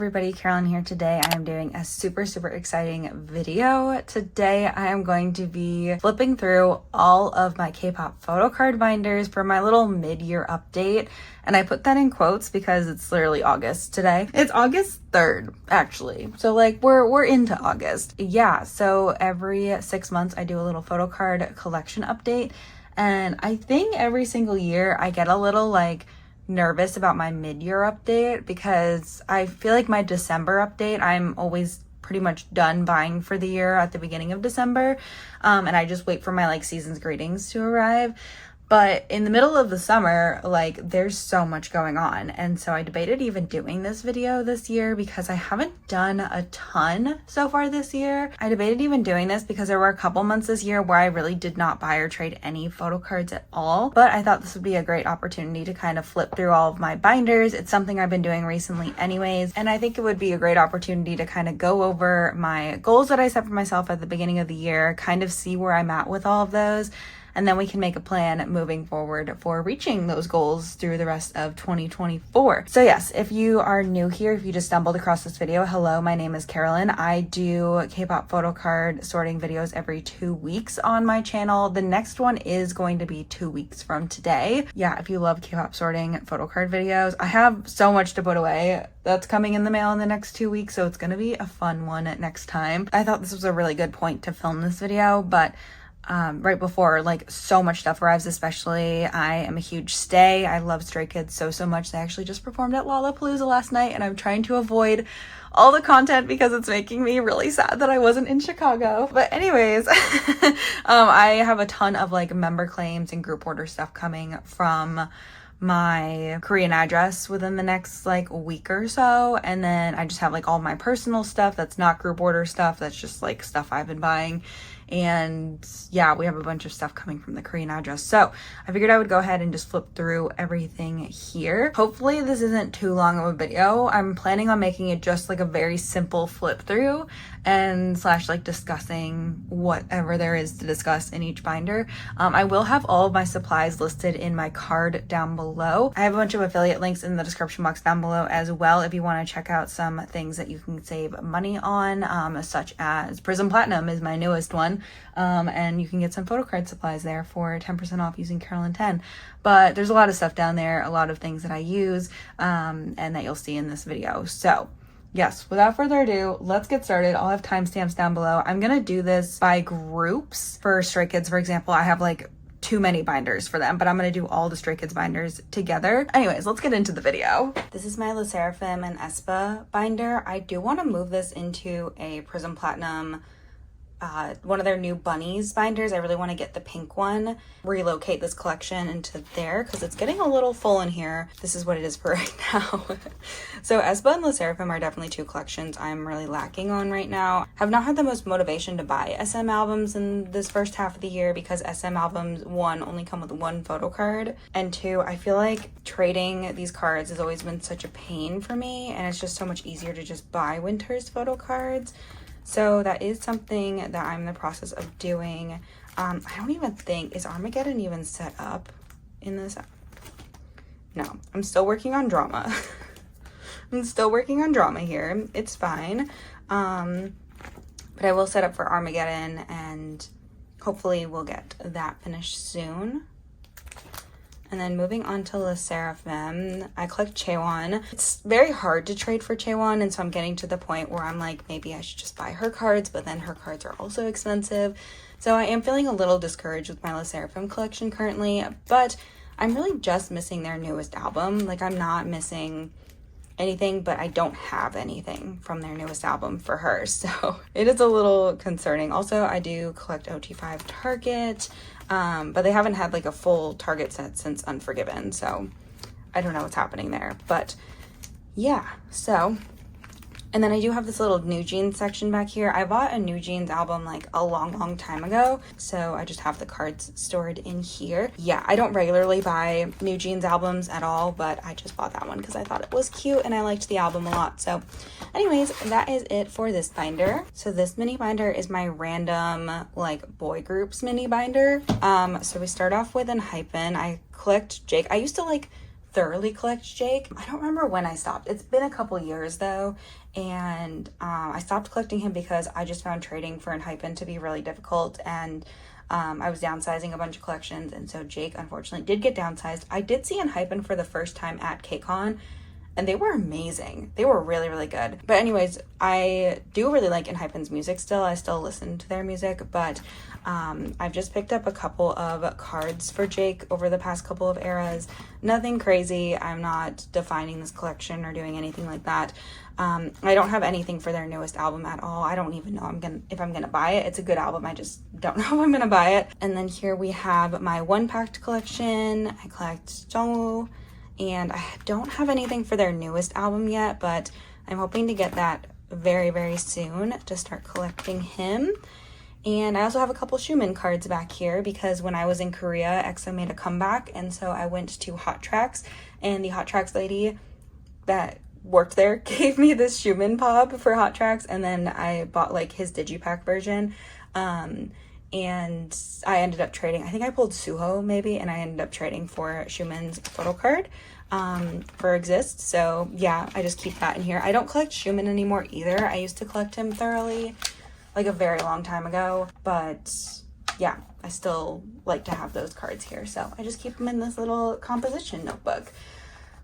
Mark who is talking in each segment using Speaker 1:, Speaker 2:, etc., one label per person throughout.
Speaker 1: everybody, Carolyn here. Today I am doing a super exciting video. Today I am going to be flipping through all of my Kpop Photocard binders for my little mid-year update. And I put that in quotes because it's literally August today. It's August 3rd, actually. So like we're into August. Yeah, so every 6 months I do a little photocard collection update. And I think every single year I get a little like nervous about my mid-year update because I feel like my December update, I'm always pretty much done buying for the year at the beginning of December. And I just wait for my like season's greetings to arrive. But in the middle of the summer, like there's so much going on. And so I debated even doing this video this year because I haven't done a ton so far this year. I debated even doing this because there were a couple months this year where I really did not buy or trade any photo cards at all. But I thought this would be a great opportunity to kind of flip through all of my binders. It's something I've been doing recently anyways. And I think it would be a great opportunity to kind of go over my goals that I set for myself at the beginning of the year, kind of see where I'm at with all of those. And then we can make a plan moving forward for reaching those goals through the rest of 2024. So yes, if you are new here, if you just stumbled across this video, hello, my name is Carolyn. I do Kpop Photocard sorting videos every 2 weeks on my channel. The next one is going to be 2 weeks from today. Yeah, if you love Kpop sorting photocard videos, I have so much to put away that's coming in the mail in the next 2 weeks, so it's gonna be a fun one next time. I thought this was a really good point to film this video, but right before like so much stuff arrives, especially I am a huge stay. I love Stray Kids so much. They actually just performed at Lollapalooza last night and I'm trying to avoid all the content because it's making me really sad that I wasn't in Chicago. But anyways, I have a ton of like member claims and group order stuff coming from my Korean address within the next like week or so, and then I just have like all my personal stuff that's not group order stuff, that's just like stuff I've been buying. And yeah, we have a bunch of stuff coming from the Korean address, so I figured I would go ahead and just flip through everything here. Hopefully this isn't too long of a video. I'm planning on making it just like a very simple flip through and slash like discussing whatever there is to discuss in each binder. I will have all of my supplies listed in my card down below. I have a bunch of affiliate links in the description box down below as well if you want to check out some things that you can save money on, such as Prism Platinum is my newest one. And you can get some photocard supplies there for 10% off using Carolyn10. But there's a lot of stuff down there, a lot of things that I use, and that you'll see in this video. So yes, without further ado, let's get started. I'll have timestamps down below. I'm gonna do this by groups. For Stray Kids, for example, I have like too many binders for them, but I'm gonna do all the Stray Kids binders together. Anyways, let's get into the video. This is my Sserafim Aespa binder. I do want to move this into a Prism Platinum, one of their new bunnies binders. I really want to get the pink one, relocate this collection into there because it's getting a little full in here. This is what it is for right now. So Aespa and Sserafim are definitely two collections I'm really lacking on right now. Have not had the most motivation to buy SM albums in this first half of the year because SM albums, one, only come with one photo card, and two, I feel like trading these cards has always been such a pain for me, and it's just so much easier to just buy winter's photo cards. So that is something that I'm in the process of doing. I don't even think, is Armageddon even set up in this? No, I'm still working on drama. I'm still working on drama here. It's fine. But I will set up for Armageddon and hopefully we'll get that finished soon. And then moving on to Sserafim, I collect Chaewon. It's very hard to trade for Chaewon, and so I'm getting to the point where I'm like, maybe I should just buy her cards, but then her cards are also expensive. So I am feeling a little discouraged with my Sserafim collection currently, but I'm really just missing their newest album. Like, I'm not missing anything, but I don't have anything from their newest album for her, so it is a little concerning. Also, I do collect OT5 Target, but they haven't had like a full Target set since Unforgiven, so I don't know what's happening there. But yeah, so, and then I do have this little New Jeans section back here. I bought a New Jeans album like a long time ago, so I just have the cards stored in here. Yeah, I don't regularly buy New Jeans albums at all, but I just bought that one because I thought it was cute and I liked the album a lot. So anyways, that is it for this binder. So this mini binder is my random like boy groups mini binder. So we start off with an Hypen. I collect Jake. I used to like thoroughly collect Jake. I don't remember when I stopped. It's been a couple years though, and I stopped collecting him because I just found trading for Enhypen to be really difficult, and I was downsizing a bunch of collections, and so Jake unfortunately did get downsized. I did see Enhypen for the first time at KCON, and they were amazing. They were really, really good. But anyways, I do really like Enhypen's music still. I still listen to their music, but I've just picked up a couple of cards for Jake over the past couple of eras. Nothing crazy. I'm not defining this collection or doing anything like that. I don't have anything for their newest album at all. I don't even know if I'm gonna buy it. It's a good album. I just don't know if I'm gonna buy it. And then here we have my one packed collection. I collect Jungwoo, and I don't have anything for their newest album yet, but I'm hoping to get that very, very soon to start collecting him. And I also have a couple Schumann cards back here because when I was in Korea, EXO made a comeback, and so I went to Hot Tracks, and the Hot Tracks lady that worked there gave me this Schumann pop for Hot Tracks, and then I bought like his digipack version, and I ended up trading. I think I pulled Suho maybe, and I ended up trading for Schumann's Photocard for Exist. So yeah, I just keep that in here. I don't collect Schumann anymore either. I used to collect him thoroughly like a very long time ago, but yeah, I still like to have those cards here, so I just keep them in this little composition notebook.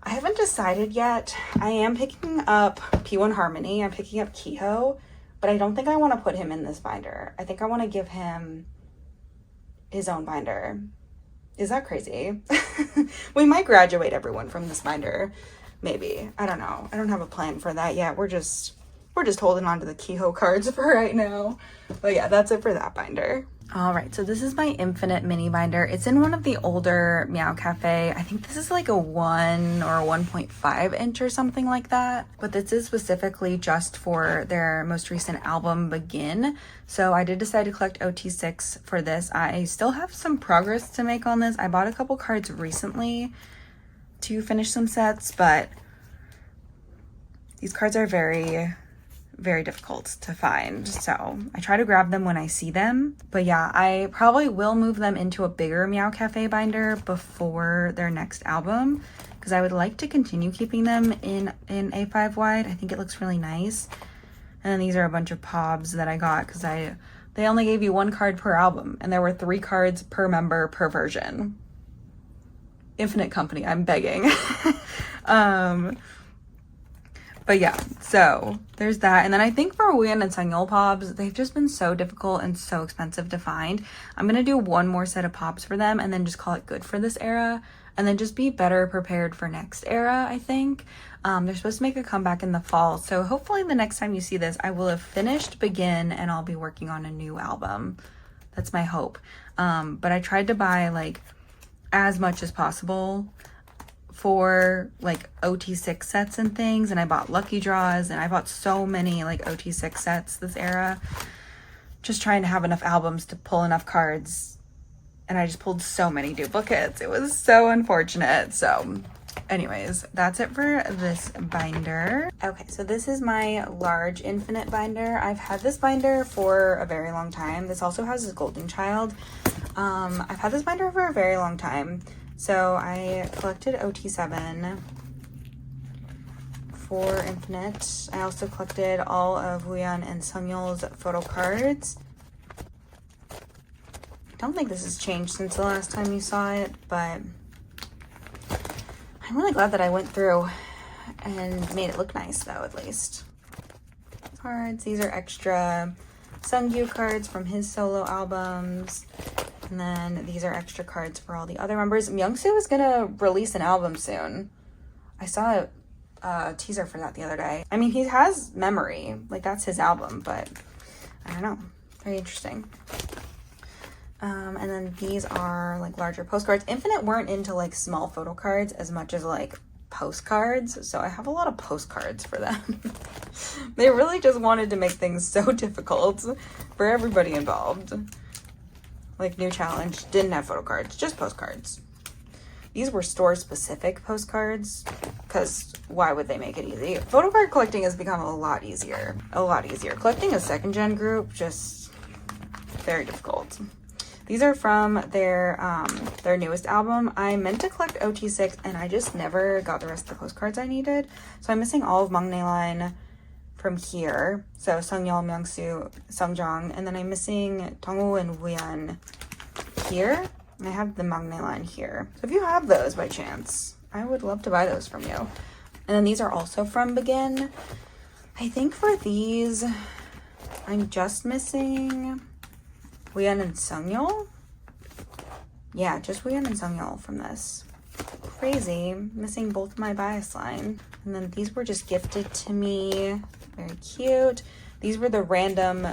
Speaker 1: I haven't decided yet. I am picking up P1 Harmony. I'm picking up Kiho, but I don't think I want to put him in this binder. I think I want to give him his own binder. Is that crazy? We might graduate everyone from this binder. Maybe. I don't know. I don't have a plan for that yet. We're just holding on to the Kiho cards for right now. But yeah, that's it for that binder. All right, so this is my Infinite mini binder. It's in one of the older Meow Cafe. I think this is like a 1 or a 1.5 inch or something like that. But this is specifically just for their most recent album, Begin. So I did decide to collect OT6 for this. I still have some progress to make on this. I bought a couple cards recently to finish some sets, but these cards are very difficult to find, so I try to grab them when I see them. But yeah, I probably will move them into a bigger Meow Cafe binder before their next album, because I would like to continue keeping them in A5 wide. I think it looks really nice. And then these are a bunch of pobs that I got because they only gave you 1 card per album, and there were 3 cards per member per version. Infinite company, I'm begging. But yeah, so there's that. And then I think for Wooyeon and Sungyeol pobs, they've just been so difficult and so expensive to find. I'm going to do one more set of pobs for them and then just call it good for this era. And then just be better prepared for next era, I think. They're supposed to make a comeback in the fall. So hopefully the next time you see this, I will have finished Begin and I'll be working on a new album. That's my hope. But I tried to buy like as much as possible for like OT6 sets and things, and I bought lucky draws, and I bought so many like OT6 sets this era, just trying to have enough albums to pull enough cards, and I just pulled so many duplicates. It was so unfortunate. So anyways, that's it for this binder. Okay, so this is my large Infinite binder. I've had this binder for a very long time. This also has this Golden Child. I've had this binder for a very long time. So I collected OT7 for Infinite. I also collected all of Wooyeon and Sungyeol's photo cards. I don't think this has changed since the last time you saw it, but I'm really glad that I went through and made it look nice though, at least. Cards, these are extra Sungyu cards from his solo albums. And then these are extra cards for all the other members. Myungsoo is gonna release an album soon. I saw a teaser for that the other day. I mean, he has Memory, like that's his album, but I don't know. Very interesting. And then these are like larger postcards. Infinite weren't into like small photo cards as much as like postcards, so I have a lot of postcards for them. They really just wanted to make things so difficult for everybody involved. Like New Challenge didn't have photo cards, just postcards. These were store-specific postcards, because why would they make it easy? Photo card collecting has become a lot easier. A lot easier. Collecting a second-gen group, just very difficult. These are from their newest album. I meant to collect OT6 and I just never got the rest of the postcards I needed. So I'm missing all of Maknae line from here. So Sungyeol, Myungsu, Sungjong, and then I'm missing Dongwoo and Wooyeon here. And I have the Maknae line here. So if you have those by chance, I would love to buy those from you. And then these are also from Begin. I think for these, I'm just missing Wooyeon and Sungyeol. Yeah, just Wooyeon and Sungyeol from this. Crazy. Missing both my bias line. And then these were just gifted to me. Very cute. These were the random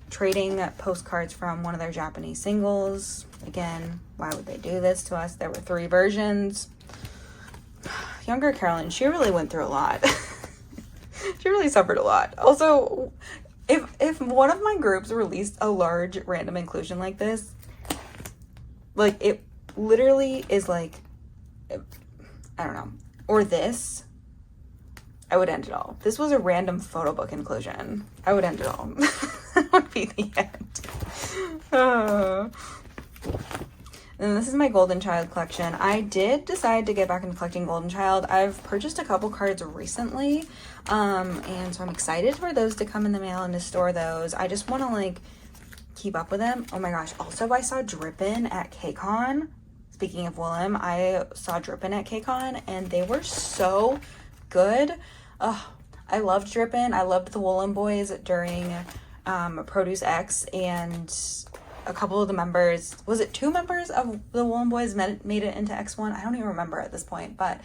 Speaker 1: trading postcards from one of their Japanese singles. Again, why would they do this to us? There were 3 versions. Younger Carolyn, she really went through a lot. She really suffered a lot. Also, if one of my groups released a large random inclusion like this, like it literally is like, I don't know, or this, I would end it all. This was a random photo book inclusion. I would end it all. That would be the end. And this is my Golden Child collection. I did decide to get back into collecting Golden Child. I've purchased a couple cards recently, and so I'm excited for those to come in the mail and to store those. I just want to like keep up with them. Oh my gosh, also I saw Drippin' at KCON. Speaking of Willem, I saw Drippin' at KCON and they were so good. Oh, I loved Drippin'. I loved the Willem boys during Produce X, and a couple of the members, was it 2 members of the Willem boys made it into X1? I don't even remember at this point, but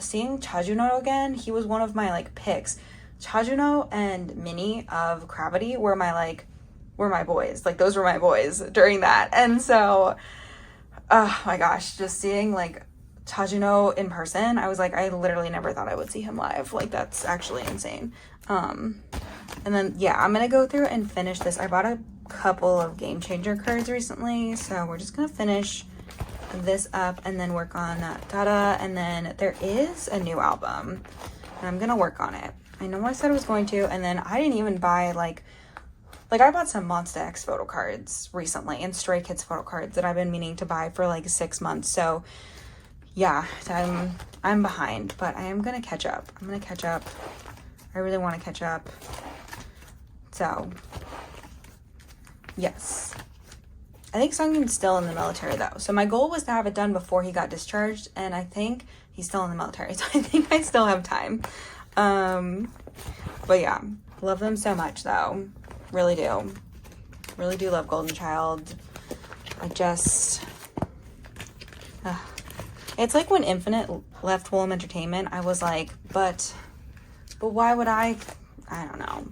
Speaker 1: seeing Chajuno again, he was one of my like picks. Chajuno and Minnie of Cravity were my boys. Like those were my boys during that. And so, oh my gosh, just seeing like Chajuno in person, I was like, I literally never thought I would see him live. Like that's actually insane. And then yeah, I'm gonna go through and finish this. I bought a couple of Game Changer cards recently, so we're just gonna finish this up and then work on Dada. And then there is a new album and I'm gonna work on it. I know I said I was going to, and then I didn't even buy like I bought some Monsta X photo cards recently and Stray Kids photo cards that I've been meaning to buy for like 6 months. So yeah, I'm behind, but I am gonna catch up. I'm gonna catch up. I really want to catch up. So yes, I think Sungkyun's still in the military though. So my goal was to have it done before he got discharged, and I think he's still in the military. So I think I still have time. But yeah, love them so much though. Really do. Really do love Golden Child. I just, it's like when Infinite left Willem Entertainment, I was like, but why would I don't know.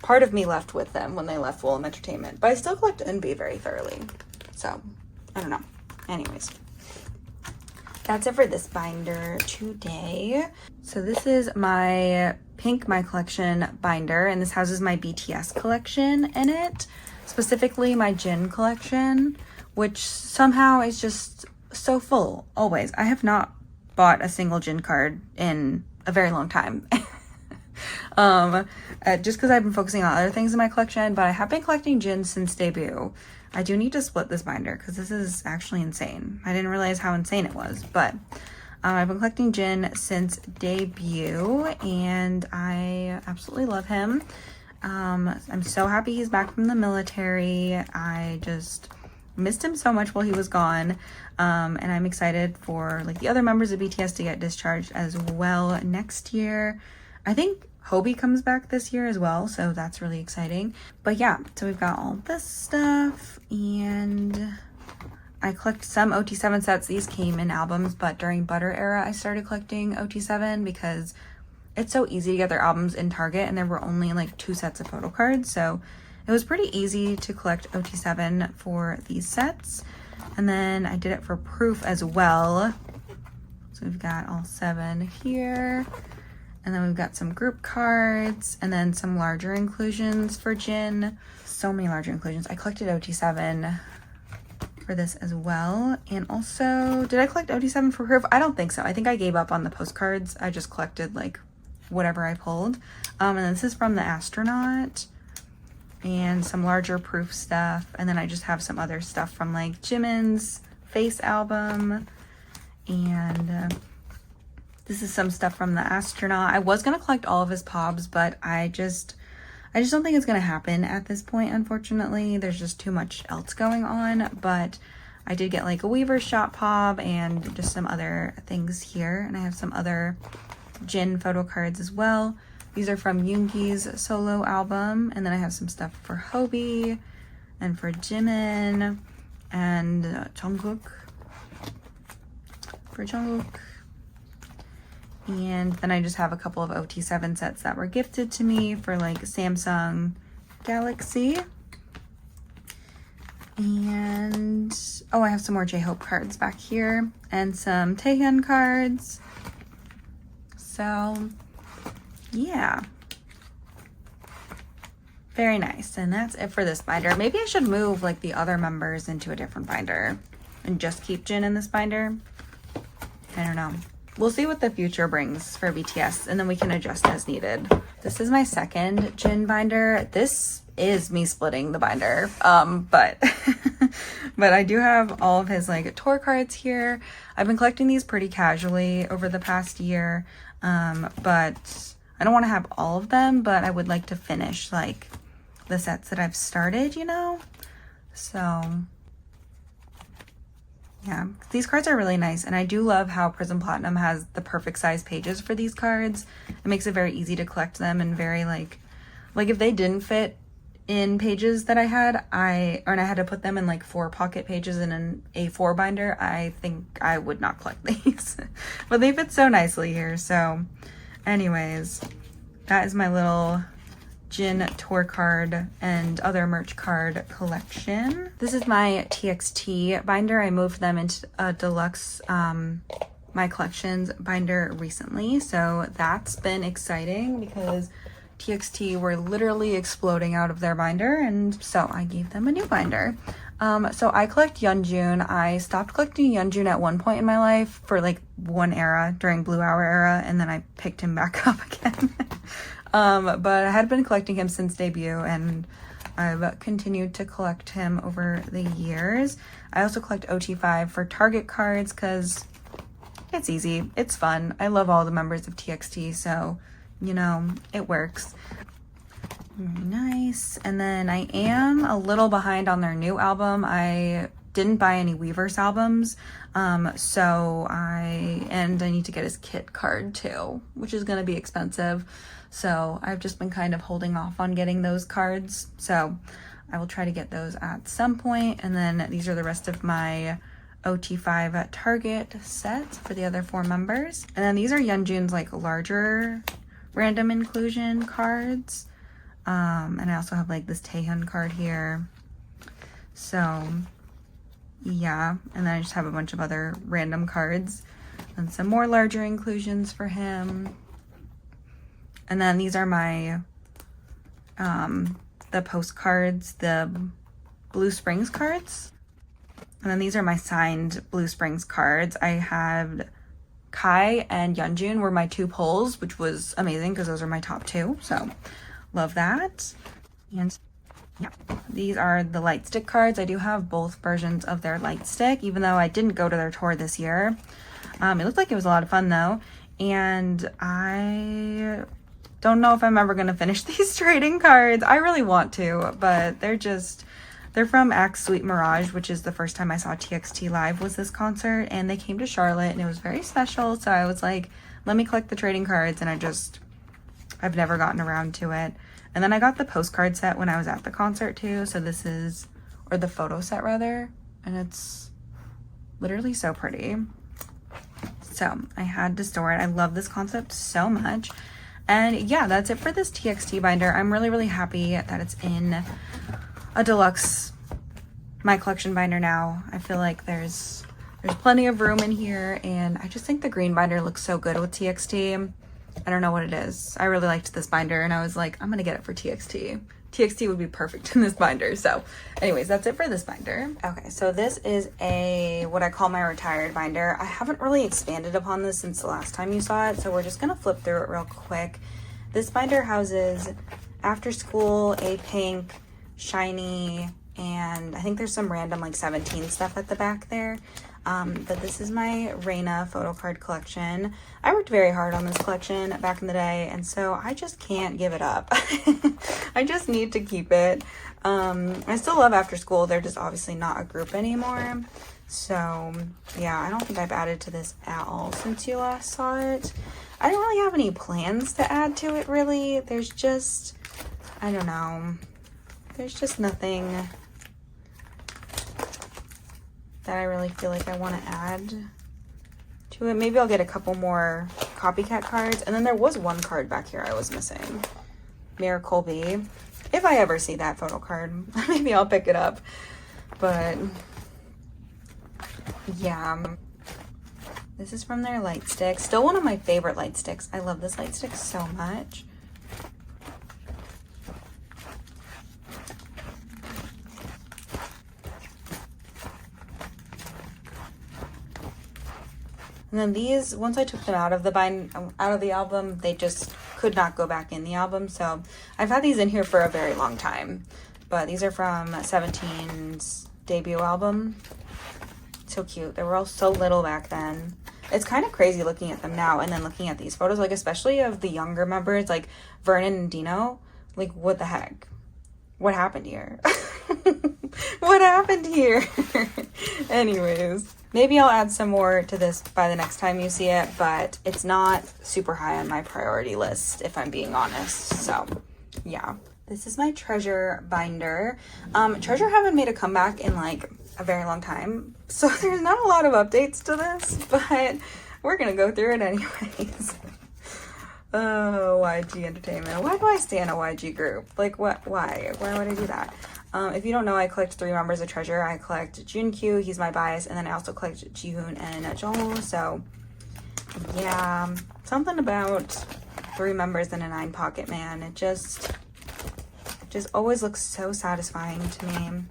Speaker 1: Part of me left with them when they left Willem Entertainment, but I still collect Eunbi very thoroughly. So, I don't know. Anyways, that's it for this binder today. So this is my Pink My Collection binder, and this houses my BTS collection in it, specifically my Jin collection, which somehow is just so full, always. I have not bought a single Jin card in a very long time. Just because I've been focusing on other things in my collection, but I have been collecting Jin since debut. I do need to split this binder because this is actually insane. I didn't realize how insane it was, but I've been collecting Jin since debut and I absolutely love him. I'm so happy he's back from the military. I just missed him so much while he was gone. And I'm excited for like the other members of BTS to get discharged as well next year. I think Hobie comes back this year as well, so that's really exciting. But yeah, so we've got all this stuff, and I collect some OT7 sets. These came in albums, but during Butter era, I started collecting OT7 because it's so easy to get their albums in Target, and there were only like 2 sets of photo cards, so it was pretty easy to collect OT7 for these sets. And then I did it for Proof as well. So we've got all 7 here. And then we've got some group cards and then some larger inclusions for Jin. So many larger inclusions. I collected OT7 for this as well. And also, did I collect OT7 for Proof? I don't think so. I think I gave up on the postcards. I just collected like whatever I pulled. And this is from the Astronaut. and some larger proof stuff. And then I just have some other stuff from like Jimin's Face album. And this is some stuff from the Astronaut. I was gonna collect all of his pobs, but I just don't think it's gonna happen at this point, unfortunately. There's just too much else going on. But I did get like a Weaver Shot Pob and just some other things here. And I have some other Jin photo cards as well. These are from Yoongi's solo album. And then I have some stuff for Hobie and for Jimin and Jungkook. For Jungkook. And then I just have a couple of OT7 sets that were gifted to me for like Samsung Galaxy. And oh, I have some more J-Hope cards back here and some Taehyun cards. So yeah, very nice. And that's it for this binder. Maybe I should move like the other members into a different binder and just keep Jin in this binder. I don't know. We'll see what the future brings for BTS, and then we can adjust as needed. This is my second Jin binder. This is me splitting the binder, but but I do have all of his like tour cards here. I've been collecting these pretty casually over the past year, but I don't want to have all of them, but I would like to finish like the sets that I've started, you know? So yeah, these cards are really nice, and I do love how Prism Platinum has the perfect size pages for these cards. It makes it very easy to collect them, and very like if they didn't fit in pages that I had, I had to put them in like 4 pocket pages in an A4 binder, I think I would not collect these. But they fit so nicely here. So anyways, that is my little Jin tour card and other merch card collection. This is my TXT binder. I moved them into a deluxe my collections binder recently, so that's been exciting because TXT were literally exploding out of their binder, and so I gave them a new binder. So I collect Yeonjun. I stopped collecting Yeonjun at one point in my life for like one era during Blue Hour era, and then I picked him back up again. But I had been collecting him since debut, and I've continued to collect him over the years. I also collect OT5 for Target cards because it's easy, it's fun. I love all the members of TXT, so you know, it works. Very nice. And then I am a little behind on their new album. I didn't buy any Weverse albums, so I need to get his kit card too, which is going to be expensive. So I've just been kind of holding off on getting those cards. So I will try to get those at some point. And then these are the rest of my OT5 at Target sets for the other 4 members. And then these are Yeonjun's like larger random inclusion cards. And I also have like this Taehyun card here. So yeah, and then I just have a bunch of other random cards and some more larger inclusions for him. And then these are my the postcards, the Blue Springs cards. And then these are my signed Blue Springs cards. I had Kai and Yeonjun were my 2 pulls, which was amazing because those are my top 2. So love that. And yeah, these are the light stick cards. I do have both versions of their light stick, even though I didn't go to their tour this year. It looked like it was a lot of fun though. And I don't know if I'm ever going to finish these trading cards. I really want to, but they're from Axe Sweet Mirage, which is the first time I saw TXT live was this concert, and they came to Charlotte and it was very special. So I was like, let me collect the trading cards, and I've never gotten around to it. And then I got the postcard set when I was at the concert too. So this is, or the photo set rather, and it's literally so pretty. So I had to store it. I love this concept so much. And yeah, that's it for this TXT binder. I'm really, really happy that it's in a deluxe my collection binder now. I feel like there's plenty of room in here, and I just think the green binder looks so good with TXT. I don't know what it is. I really liked this binder, and I was like, I'm gonna get it for TXT. TXT would be perfect in this binder. So anyways, that's it for this binder. Okay, so this is what I call my retired binder. I haven't really expanded upon this since the last time you saw it, so we're just gonna flip through it real quick. This binder houses After School, APINK, SHINee, and I think there's some random like 17 stuff at the back there. But this is my Reina photocard collection. I worked very hard on this collection back in the day, and so I just can't give it up. I just need to keep it. I still love After School. They're just obviously not a group anymore. So yeah, I don't think I've added to this at all since you last saw it. I don't really have any plans to add to it, really. There's just, I don't know. There's just nothing that I really feel like I want to add to it. Maybe I'll get a couple more copycat cards. And then there was one card back here I was missing. Miracle Bee. If I ever see that photo card, maybe I'll pick it up. But yeah, this is from their light stick. Still one of my favorite light sticks. I love this light stick so much. And then these, once I took them out of the album, they just could not go back in the album. So I've had these in here for a very long time. But these are from 17's debut album. So cute. They were all so little back then. It's kind of crazy looking at them now and then looking at these photos, like especially of the younger members, like Vernon and Dino. Like, what the heck? What happened here? What happened here? Anyways, maybe I'll add some more to this by the next time you see it, but it's not super high on my priority list, if I'm being honest. So yeah, this is my treasure binder. Treasure haven't made a comeback in like a very long time, so there's not a lot of updates to this, but we're gonna go through it anyways. Oh, YG Entertainment. Why do I stay in a YG group? Like, what? Why would I do that? If you don't know, I collect 3 members of Treasure. I collect Junkyu, he's my bias, and then I also collect Jihoon and Jongwoo. So yeah, something about 3 members in a 9 pocket, man. It just always looks so satisfying to me.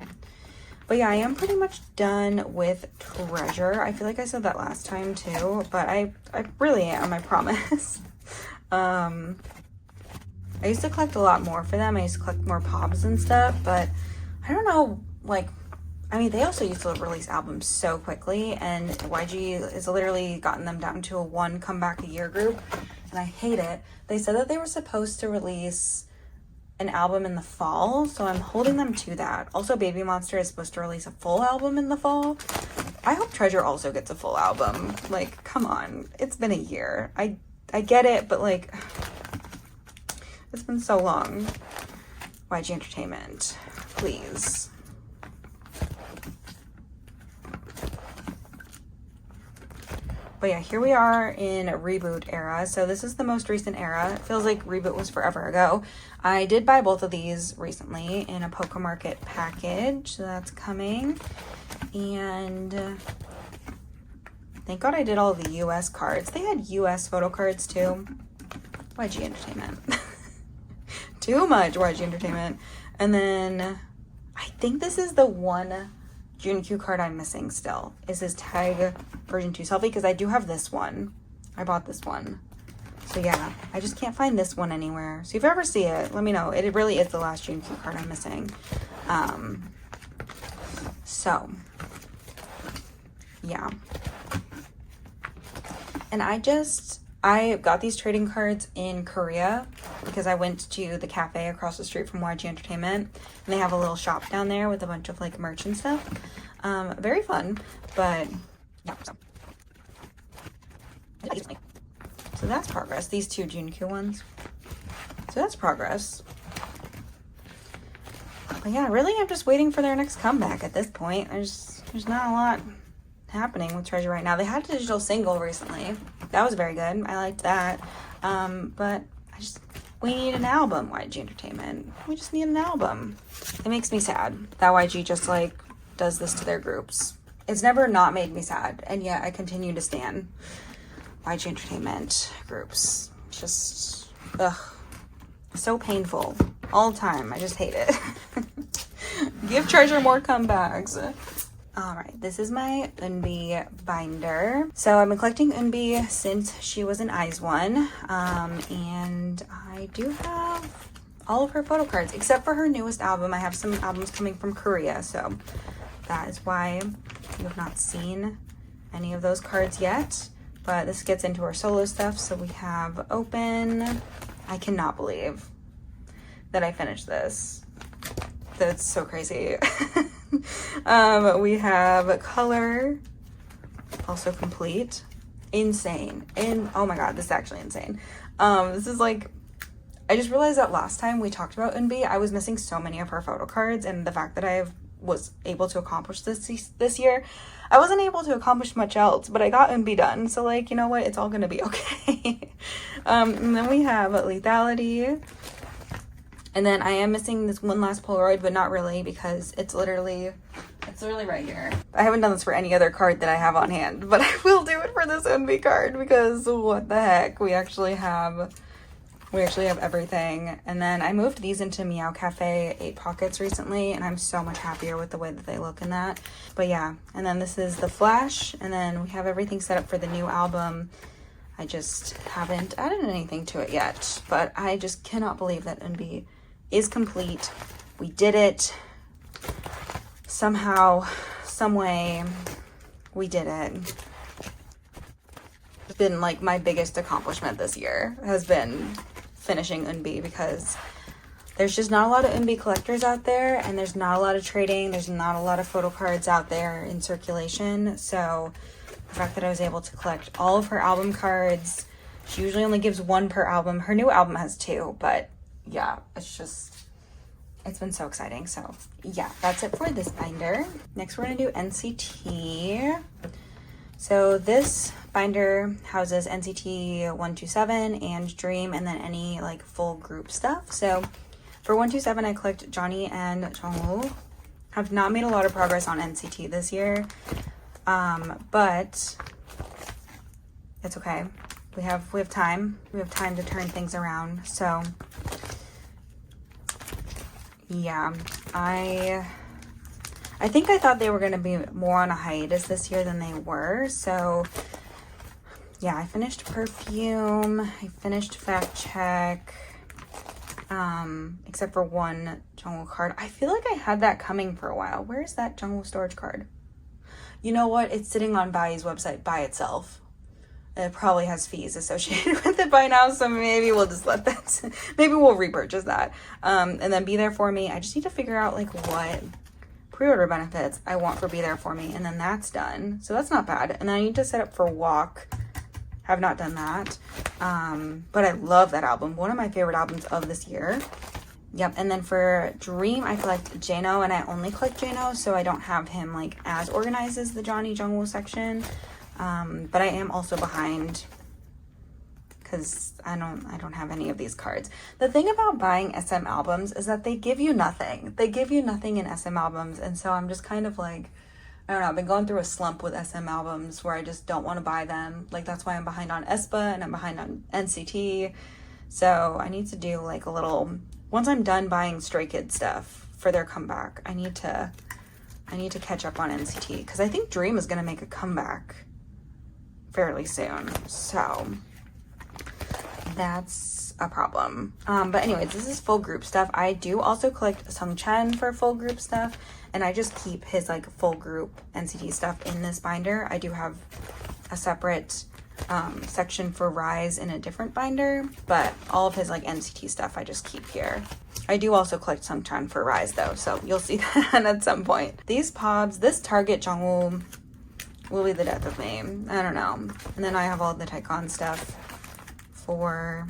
Speaker 1: But yeah, I am pretty much done with Treasure. I feel like I said that last time too, but I really am, I promise. I used to collect a lot more for them. I used to collect more pops and stuff, but I don't know, like, I mean, they also used to release albums so quickly, and YG has literally gotten them down to a 1 comeback a year group, and I hate it. They said that they were supposed to release an album in the fall, so I'm holding them to that. Also, Baby Monster is supposed to release a full album in the fall. I hope Treasure also gets a full album. Like, come on. It's been a year. I get it, but like, it's been so long. YG Entertainment, please. But yeah, here we are in Reboot era. So this is the most recent era. It feels like Reboot was forever ago. I did buy both of these recently in a Poke Market package. So that's coming. And thank God I did all the US cards. They had US photo cards too. YG Entertainment. Too much YG Entertainment. And then I think this is the one Junkyu card I'm missing still. Is his tag version 2 selfie, because I do have this one. I bought this one. So yeah, I just can't find this one anywhere. So if you ever see it, let me know. It really is the last Junkyu card I'm missing. So yeah. And I got these trading cards in Korea because I went to the cafe across the street from YG Entertainment, and they have a little shop down there with a bunch of like merch and stuff. Very fun, but yeah. So that's progress. These 2 Junkyu ones. So that's progress. But yeah, really, I'm just waiting for their next comeback at this point. There's not a lot happening with Treasure right now. They had a digital single recently. That was very good. I liked that. But we need an album, YG Entertainment. We just need an album. It makes me sad that YG just like does this to their groups. It's never not made me sad, and yet I continue to stan YG Entertainment groups. Just, ugh, so painful all the time. I just hate it. Give Treasure more comebacks. All right, this is my Eunbi binder. So I've been collecting Eunbi since she was an ATEEZ one, and I do have all of her photo cards, except for her newest album. I have some albums coming from Korea, so that is why you have not seen any of those cards yet. But this gets into our solo stuff. So we have Open. I cannot believe that I finished this. That's so crazy. We have Color, also complete. Insane. And oh my god, this is actually insane. This is like, I just realized that last time we talked about Eunbi, I was missing so many of her photo cards, and the fact that I was able to accomplish this year, I wasn't able to accomplish much else, but I got Eunbi done. So like, you know what? It's all gonna be okay. And then we have Lethality. And then I am missing this one last Polaroid, but not really, because it's literally right here. I haven't done this for any other card that I have on hand, but I will do it for this Eunbi card, because what the heck? We actually have everything. And then I moved these into Meow Cafe 8 pockets recently, and I'm so much happier with the way that they look in that. But yeah, and then this is the Flash, and then we have everything set up for the new album. I just haven't added anything to it yet, but I just cannot believe that Eunbi is complete. We did it. Somehow, some way, we did it. It's been like my biggest accomplishment this year, has been finishing Eunbi, because there's just not a lot of Eunbi collectors out there, and there's not a lot of trading. There's not a lot of photo cards out there in circulation. So the fact that I was able to collect all of her album cards, she usually only gives one per album. Her new album has 2, but yeah, it's been so exciting. So yeah, that's it for this binder. Next, we're gonna do NCT. So this binder houses NCT 127 and Dream, and then any like full group stuff. So for 127, I collect Johnny and Jungwoo. Have not made a lot of progress on NCT this year, but it's okay. We have time. We have time to turn things around. So yeah, I think I thought they were going to be more on a hiatus this year than they were. So yeah, I finished Perfume. I finished Fact Check. Except for one Jungwoo card. I feel like I had that coming for a while. Where is that Jungwoo storage card? You know what? It's sitting on IIZE's website by itself. It probably has fees associated with it by now, so maybe we'll just let that, maybe we'll repurchase that. And then Be There For Me, I just need to figure out like what pre-order benefits I want for Be There For Me, and then that's done. So that's not bad. And then I need to set up for Walk. Have not done that. But I love that album. One of my favorite albums of this year. Yep. And then for Dream, I collect Jano, and I only collect Jano, so I don't have him like as organized as the Johnny Jungwoo section. But I am also behind because I don't have any of these cards. The thing about buying SM albums is that they give you nothing. They give you nothing in SM albums, and so I'm just kind of like, I don't know, I've been going through a slump with SM albums where I just don't want to buy them. Like, that's why I'm behind on Aespa and I'm behind on NCT. So I need to do like a little, once I'm done buying Stray Kids stuff for their comeback, I need to catch up on NCT, because I think Dream is going to make a comeback fairly soon. So that's a problem. But anyways, this is full group stuff. I do also collect Sung Chen for full group stuff, and I just keep his like full group NCT stuff in this binder. I do have a separate section for RIIZE in a different binder, but all of his like NCT stuff I just keep here. I do also collect Sung Chen for RIIZE though, so you'll see that at some point. These pobs, this Target Jungwoo will be the death of me. I don't know. And then I have all the Taikon stuff or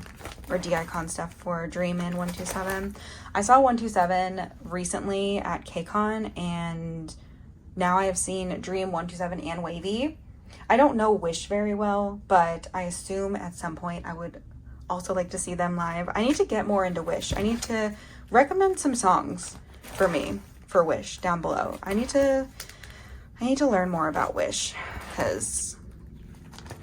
Speaker 1: D-Icon stuff for Dream and 127. I saw 127 recently at KCON, and now I have seen Dream, 127, and Wavy. I don't know Wish very well, but I assume at some point I would also like to see them live. I need to get more into Wish. I need to recommend some songs for me for Wish down below. I need to learn more about Wish, because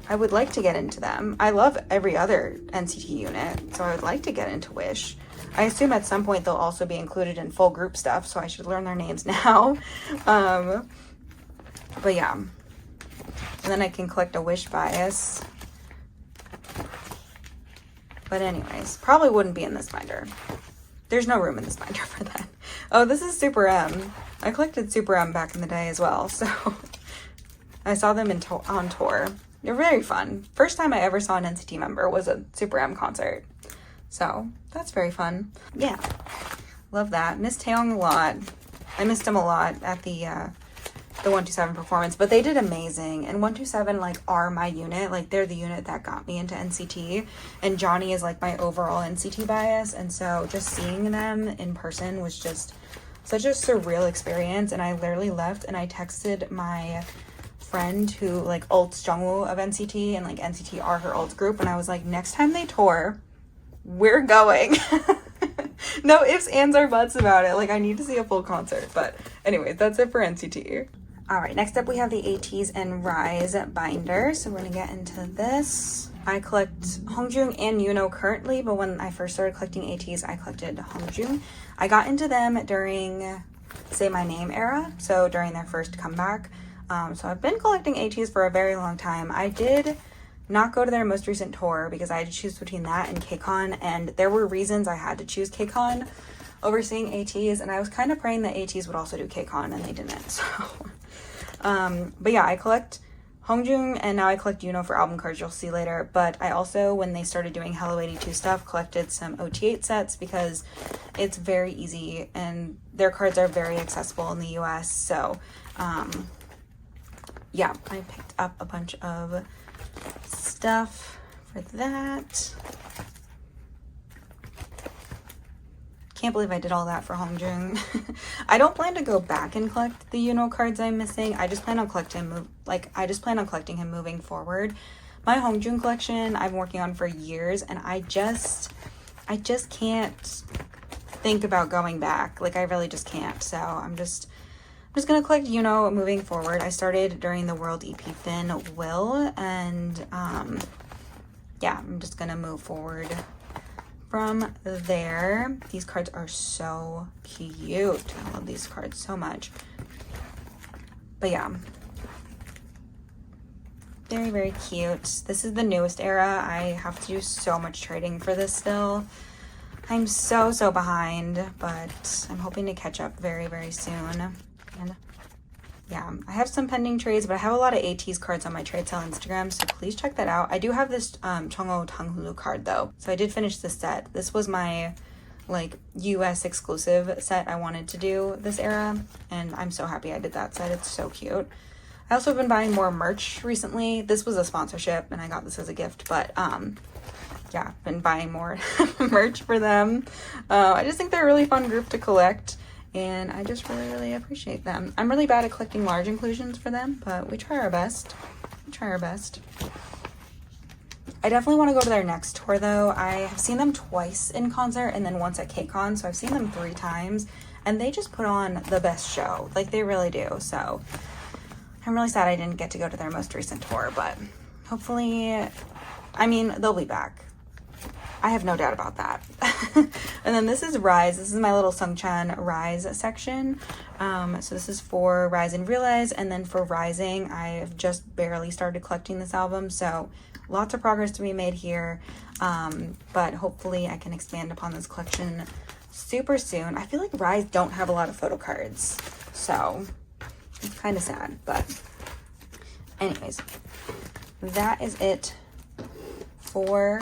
Speaker 1: I would like to get into them. I love every other NCT unit, so I would like to get into Wish. I assume at some point they'll also be included in full group stuff, so I should learn their names now. But yeah. And then I can collect a Wish bias. But anyways, probably wouldn't be in this binder. there's no room in this binder for that. Oh, this is Super M. I collected Super M back in the day as well, so I saw them on tour. They're very fun. First time I ever saw an NCT member was a Super M concert. So that's very fun. Yeah, love that. Miss Taeyong a lot. I missed him a lot at the 127 performance, but they did amazing. And 127 like are my unit. Like they're the unit that got me into NCT, and Johnny is like my overall NCT bias. And so just seeing them in person was just such a surreal experience. And I literally left and I texted my friend who like ults Jungwoo of NCT, and like NCT are her ults group, and I was like, next time they tour, we're going. No ifs, ands, or buts about it. Like, I need to see a full concert. But anyways, that's it for NCT. All right, next up we have the ATEEZ and RIIZE binder. So we're gonna get into this. I collect Hongjoong and Wonho currently, but when I first started collecting ATEEZ, I collected Hongjoong. I got into them during Say My Name era, so during their first comeback. So I've been collecting ATEEZ for a very long time. I did not go to their most recent tour because I had to choose between that and KCON, and there were reasons I had to choose KCON over seeing ATEEZ, and I was kind of praying that ATEEZ would also do KCON, and they didn't. So but yeah, I collect Hongjoong, and now I collect Wonho for album cards, you'll see later. But I also, when they started doing Hello 82 stuff, collected some OT8 sets because it's very easy and their cards are very accessible in the US. So yeah, I picked up a bunch of stuff for that. Can't believe I did all that for Hongjoong. I don't plan to go back and collect the Wonho cards I'm missing. I just plan on collecting him moving forward. My Hongjoong collection I've been working on for years, and I just can't think about going back. Like, I really just can't. So I'm just gonna collect Wonho moving forward. I started during the World EP Fin Will, and yeah, I'm just gonna move forward from there. These cards are so cute. I love these cards so much. But yeah, very, very cute. This is the newest era. I have to do so much trading for this still. I'm so behind, but I'm hoping to catch up very, very soon. And yeah, I have some pending trades, but I have a lot of ATEEZ cards on my trade sale Instagram, so please check that out. I do have this Chungho Tanghulu card though, so I did finish this set. This was my like US exclusive set I wanted to do this era, and I'm so happy I did that set. It's so cute. I also have been buying more merch recently. This was a sponsorship and I got this as a gift, but yeah, been buying more merch for them. I just think they're a really fun group to collect, and I just really appreciate them. I'm really bad at collecting large inclusions for them, but we try our best. I definitely want to go to their next tour though. I have seen them twice in concert and then once at KCON, so I've seen them 3 times, and they just put on the best show. Like, they really do. So I'm really sad I didn't get to go to their most recent tour, but hopefully, I mean, they'll be back. I have no doubt about that. And then this is RIIZE. This is my little Sungchan RIIZE section. So this is for RIIZE and RIIZE, and then for Rising, I've just barely started collecting this album, so lots of progress to be made here. But hopefully I can expand upon this collection super soon. I feel like RIIZE don't have a lot of photo cards, so it's kind of sad, but anyways, that is it for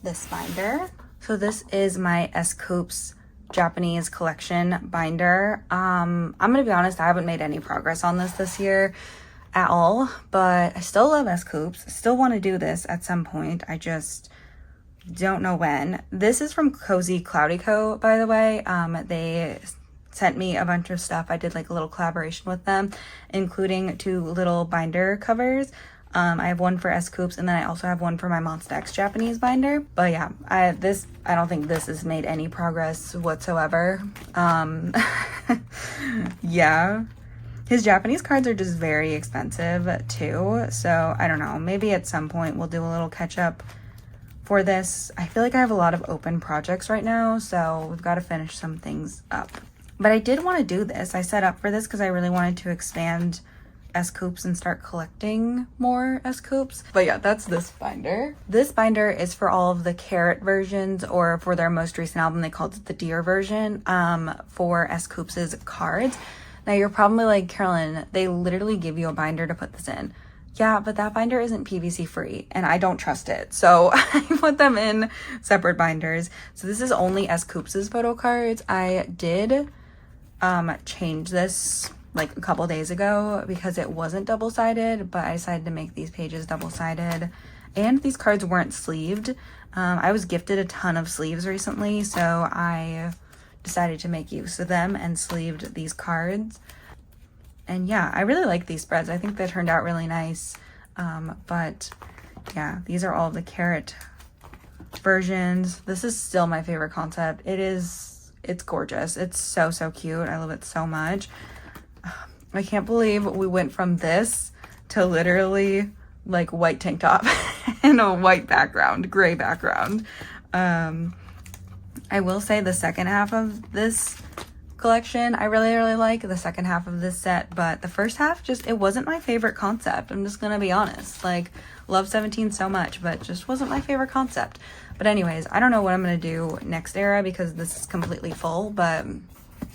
Speaker 1: this binder. So this is my S.Coups Japanese collection binder. I'm gonna be honest, I haven't made any progress on this year at all, but I still love S.Coups. Still want to do this at some point. I just don't know when. This is from Cozy Cloudy Co, by the way. They sent me a bunch of stuff. I did like a little collaboration with them, including 2 little binder covers. I have one for S.Coups, and then I also have one for my Monsta X Japanese binder. But yeah, I don't think this has made any progress whatsoever. Yeah, his Japanese cards are just very expensive too, so I don't know, maybe at some point we'll do a little catch up for this. I feel like I have a lot of open projects right now, so we've got to finish some things up. But I did want to do this. I set up for this because I really wanted to expand S-Coups and start collecting more S-Coups. But yeah, that's this binder. This binder is for all of the Carat versions, or for their most recent album, they called it the Dear version, for S-Coups' cards. Now you're probably like, Carolyn, they literally give you a binder to put this in. Yeah, but that binder isn't PVC free and I don't trust it. So I put them in separate binders. So this is only S-Coups' photo cards. I did change this like a couple days ago because it wasn't double-sided, but I decided to make these pages double-sided, and these cards weren't sleeved. I was gifted a ton of sleeves recently, so I decided to make use of them and sleeved these cards. And yeah, I really like these spreads. I think they turned out really nice. But yeah, these are all the Carat versions. This is still my favorite concept. It's gorgeous. It's so cute. I love it so much. I can't believe we went from this to literally like white tank top and a white background, gray background. I will say the second half of this collection I really like, the second half of this set, but the first half, it wasn't my favorite concept. I'm just gonna be honest. Like, love 17 so much, but just wasn't my favorite concept. But anyways, I don't know what I'm gonna do next era because this is completely full, but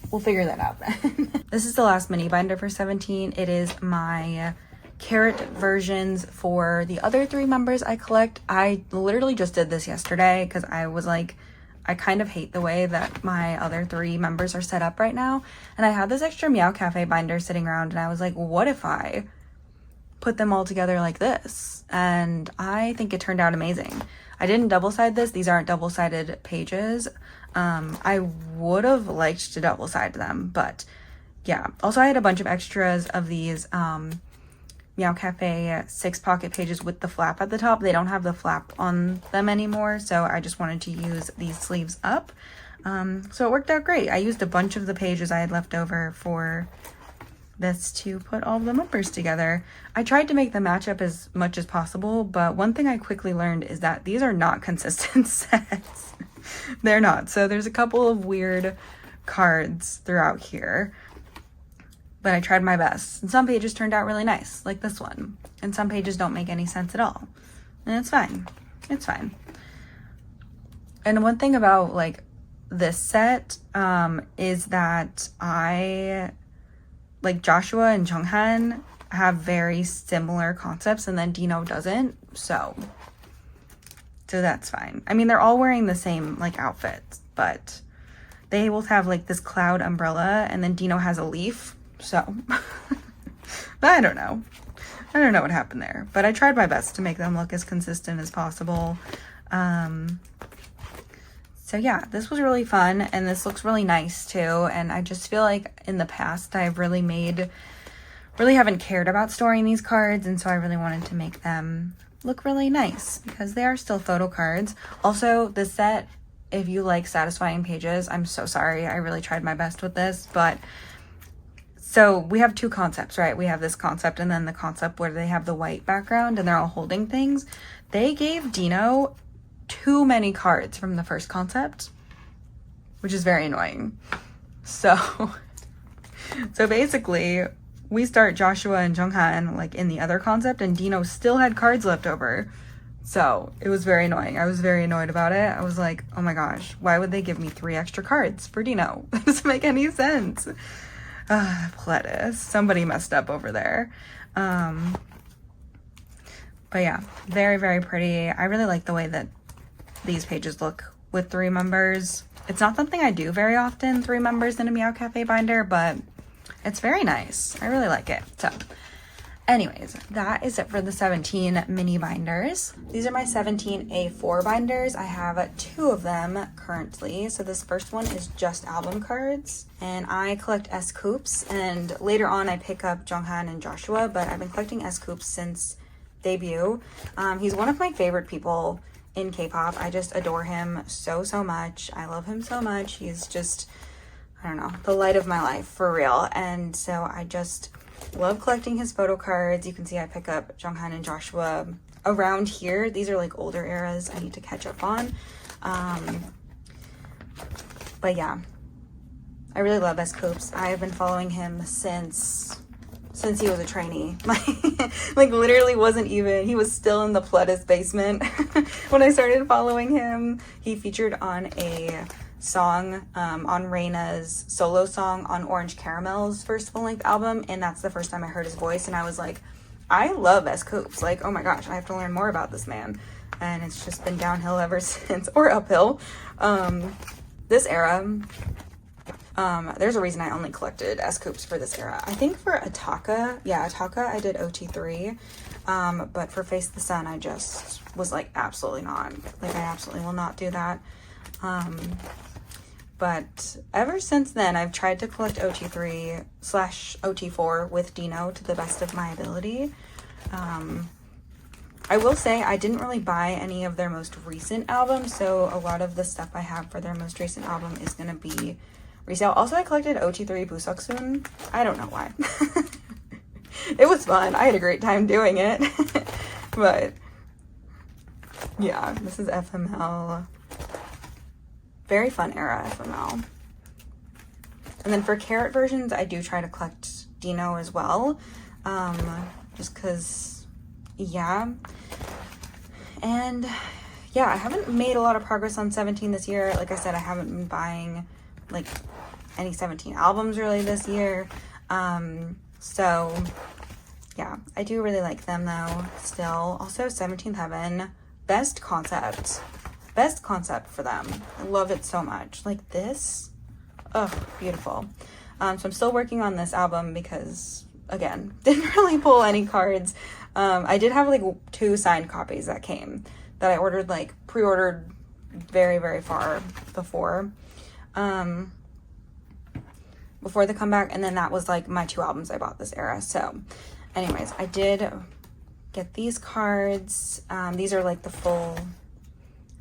Speaker 1: we'll figure that out then. This is the last mini binder for 17. It is my Carat versions for the other 3 members I collect. I literally just did this yesterday because I was like, I kind of hate the way that my other 3 members are set up right now. And I had this extra Meow Cafe binder sitting around and I was like, what if I put them all together like this? And I think it turned out amazing. I didn't double-side this. These aren't double-sided pages. I would have liked to double-side them, but yeah. Also, I had a bunch of extras of these Meow Cafe 6 pocket pages with the flap at the top. They don't have the flap on them anymore, so I just wanted to use these sleeves up. So it worked out great. I used a bunch of the pages I had left over for this to put all the members together. I tried to make them match up as much as possible, but one thing I quickly learned is that these are not consistent sets. They're not. So there's a couple of weird cards throughout here, but I tried my best. And some pages turned out really nice, like this one. And some pages don't make any sense at all. And it's fine. It's fine. And one thing about like this set is that like Joshua and Junghan have very similar concepts and then Dino doesn't. So that's fine. I mean, they're all wearing the same like outfits, but they both have like this cloud umbrella and then Dino has a leaf. So, but I don't know. I don't know what happened there, but I tried my best to make them look as consistent as possible. So yeah, this was really fun and this looks really nice too. And I just feel like in the past I've really haven't cared about storing these cards. And so I really wanted to make them look really nice because they are still photo cards. Also, this set, if you like satisfying pages, I'm so sorry. I really tried my best with this, but so we have 2 concepts, right? We have this concept and then the concept where they have the white background and they're all holding things. They gave Dino too many cards from the first concept, which is very annoying. So basically we start Joshua and Junghan like in the other concept and Dino still had cards left over. So it was very annoying. I was very annoyed about it. I was like, oh my gosh, why would they give me 3 extra cards for Dino? That doesn't make any sense. Pledis. Somebody messed up over there. But yeah, very, very pretty. I really like the way that these pages look with 3 members. It's not something I do very often, 3 members in a Meow Cafe binder, but it's very nice. I really like it. So anyways, that is it for the 17 mini binders. These are my 17 A4 binders. I have 2 of them currently. So this first one is just album cards, and I collect S-Coups, and later on I pick up Junghan and Joshua, but I've been collecting S-Coups since debut. He's one of my favorite people in K-pop. I just adore him so much. I love him so much. He's just, I don't know, the light of my life for real. And so I just love collecting his photo cards. You can see I pick up Junghan and Joshua around here. These are like older eras I need to catch up on. But yeah, I really love S-Coups. I have been following him since since he was a trainee. Like literally wasn't even, he was still in the Pledis basement when I started following him. He featured on a song on Reina's solo song on Orange Caramel's first full-length album, and that's the first time I heard his voice, and I was like, I love S.Coups. Like, oh my gosh, I have to learn more about this man. And it's just been downhill ever since, or uphill. This era, there's a reason I only collected S.Coups for this era. I think for Ataka, yeah, Ataka I did OT3, but for Face the Sun I just was like, absolutely not. Like, I absolutely will not do that. But ever since then, I've tried to collect OT3/OT4 with Dino to the best of my ability. I will say I didn't really buy any of their most recent albums, so a lot of the stuff I have for their most recent album is going to be resale. Also, I collected OT3 Busoksun. I don't know why. It was fun. I had a great time doing it. But yeah, this is FML. Very fun era FML. And then for Carrot versions, I do try to collect Dino as well. Just because, yeah. And yeah, I haven't made a lot of progress on 17 this year. Like I said, I haven't been buying like any 17 albums really this year. So yeah, I do really like them though still. Also 17th Heaven, best concept for them. I love it so much. Like this, oh, beautiful. So I'm still working on this album because, again, didn't really pull any cards. I did have like 2 signed copies that came that I ordered, like pre-ordered very, very far before the comeback, and then that was like my 2 albums I bought this era. So anyways, I did get these cards. These are like the full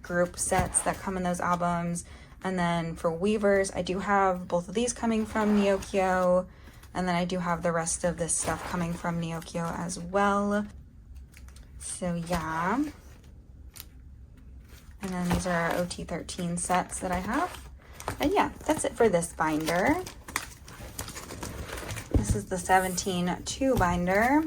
Speaker 1: group sets that come in those albums. And then for Weavers, I do have both of these coming from Neokyo, and then I do have the rest of this stuff coming from Neokyo as well. So yeah. And then these are our OT13 sets that I have. And yeah, that's it for this binder. This is the 17-2 binder.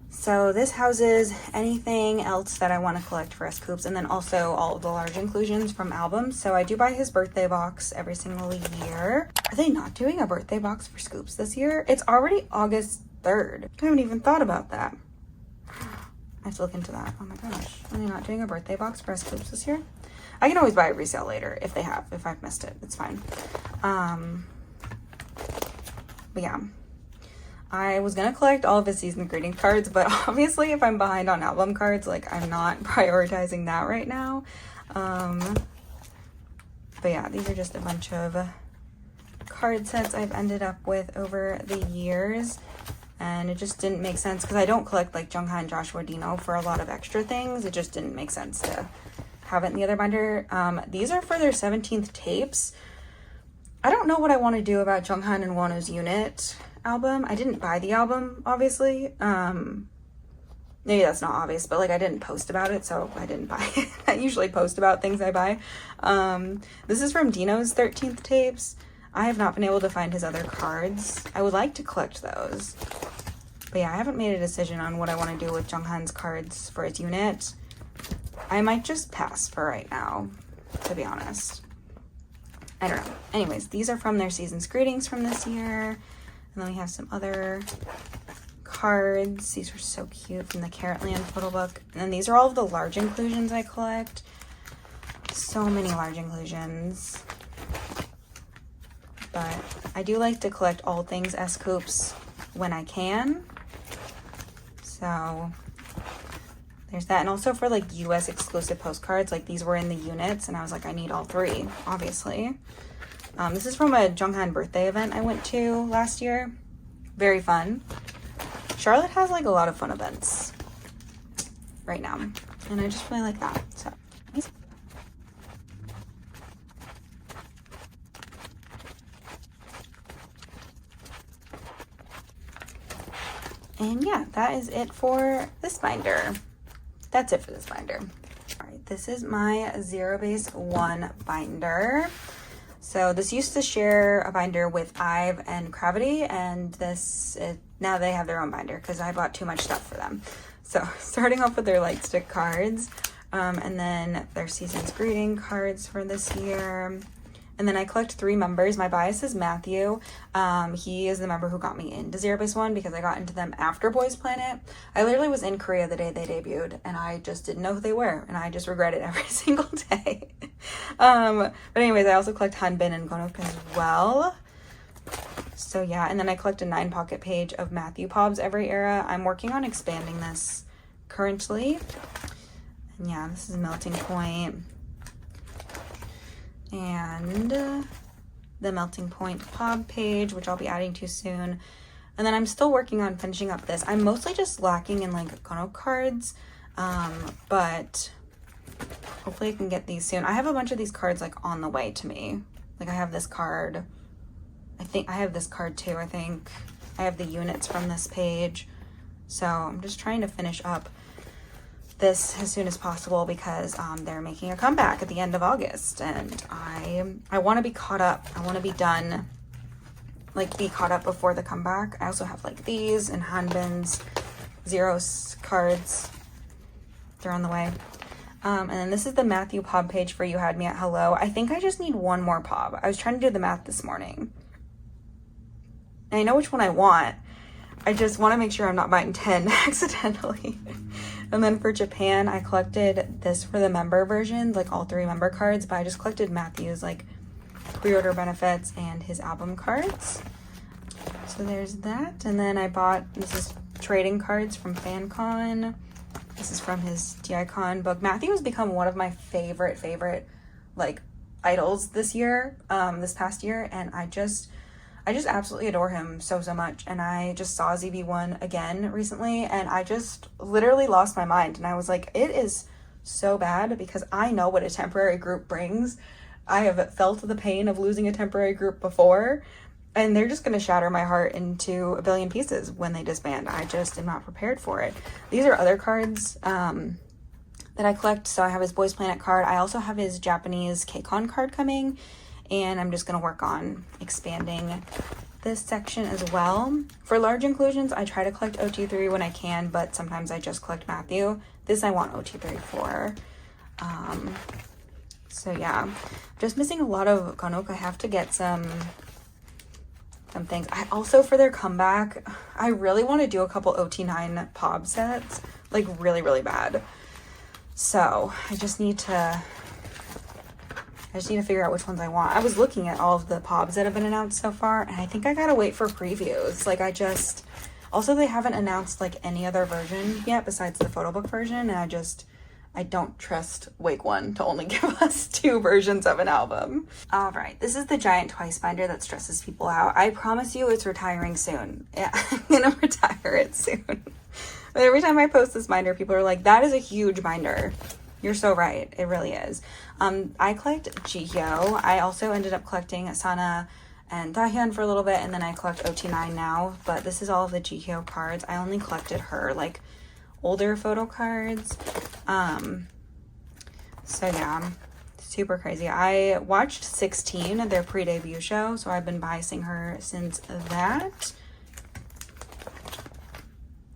Speaker 1: So this houses anything else that I want to collect for S.Coups, and then also all of the large inclusions from albums. So I do buy his birthday box every single year. Are they not doing a birthday box for Scoops this year? It's already August 3rd. I haven't even thought about that. I have to look into that. Oh my gosh. Are they not doing a birthday box for S.Coups this year? I can always buy a resale later if they have. If I've missed it, it's fine. But yeah. I was gonna collect all of his season greeting cards, but obviously if I'm behind on album cards, like I'm not prioritizing that right now. But yeah, these are just a bunch of card sets I've ended up with over the years, and it just didn't make sense because I don't collect like Jungha and Joshua Dino for a lot of extra things. It just didn't make sense to have it in the other binder. These are for their 17th tapes. I don't know what I want to do about Junghan and Wonho's Unit album. I didn't buy the album, obviously. Maybe that's not obvious, but like I didn't post about it, so I didn't buy it. I usually post about things I buy. This is from Dino's 13th tapes. I have not been able to find his other cards. I would like to collect those. But yeah, I haven't made a decision on what I want to do with Junghan's cards for his unit. I might just pass for right now, to be honest. I don't know. Anyways, these are from their season's greetings from this year. And then we have some other cards. These are so cute from the Carrotland photo book. And then these are all of the large inclusions I collect. So many large inclusions. But I do like to collect all things S.Coups when I can. So there's that. And also for like US exclusive postcards, like these were in the units and I was like, I need all 3, obviously. This is from a Junghan birthday event I went to last year. Very fun. Charlotte has like a lot of fun events right now, and I just really like that. So, and yeah, that is it for this binder. That's it for this binder. All right, this is my Zero Base 1 binder. So this used to share a binder with IVE and Cravity, and now they have their own binder because I bought too much stuff for them. So starting off with their light stick cards, and then their season's greeting cards for this year. And then I collect 3 members. My bias is Matthew. He is the member who got me into Zero Base One because I got into them after Boys Planet. I literally was in Korea the day they debuted, and I just didn't know who they were, and I just regret it every single day. But anyways, I also collect Hanbin and Gonok as well. So yeah, and then I collect a 9 pocket page of Matthew Pobs every era. I'm working on expanding this currently. And yeah, this is Melting Point. And the Melting Point Pob page, which I'll be adding to soon. And then I'm still working on finishing up this. I'm mostly just lacking in like Gonok cards, but hopefully I can get these soon. I have a bunch of these cards like on the way to me. Like I have this card. I think I have this card too. I think I have the units from this page. So I'm just trying to finish up this as soon as possible because they're making a comeback at the end of August, and I want to be caught up. I want to be done, like be caught up before the comeback. I also have like these and Hanbin's Zeros cards. They're on the way. And then this is the Matthew Pob page for You Had Me at Hello. I think I just need 1 more Pob. I was trying to do the math this morning. And I know which one I want. I just want to make sure I'm not buying 10 accidentally. And then for Japan, I collected this for the member version, like all 3 member cards, but I just collected Matthew's like pre-order benefits and his album cards. So there's that. And then I bought, this is trading cards from FanCon. This is from his DI-Con book. Matthew has become one of my favorite like idols this year, this past year, and I just absolutely adore him so much. And I just saw ZV1 again recently, and I just literally lost my mind. And I was like, it is so bad because I know what a temporary group brings. I have felt the pain of losing a temporary group before, and they're just going to shatter my heart into a billion pieces when they disband. I just am not prepared for it. These are other cards that I collect. So I have his Boys Planet card. I also have his Japanese KCON card coming, and I'm just going to work on expanding this section as well. For large inclusions, I try to collect OT3 when I can, but sometimes I just collect Matthew. This I want OT3 for. So yeah, just missing a lot of Gonok. I have to get some things. I also, for their comeback, I really want to do a couple OT9 Pob sets, like really bad. So I just need to figure out which ones I want. I was looking at all of the Pobs that have been announced so far, and I think I gotta wait for previews. Like also they haven't announced like any other version yet besides the photo book version, and I don't trust Wake One to only give us 2 versions of an album. All right, this is the giant twice binder that stresses people out. I promise you it's retiring soon. Yeah, I'm gonna retire it soon. But every time I post this binder, people are like, that is a huge binder. You're so right. It really is. I collect Jihyo. I also ended up collecting Sana and Dahyun for a little bit, and then I collect OT9 now. But this is all of the Jihyo cards. I only collected her like older photo cards. So yeah, super crazy. I watched 16, their pre-debut show, so I've been biasing her since that.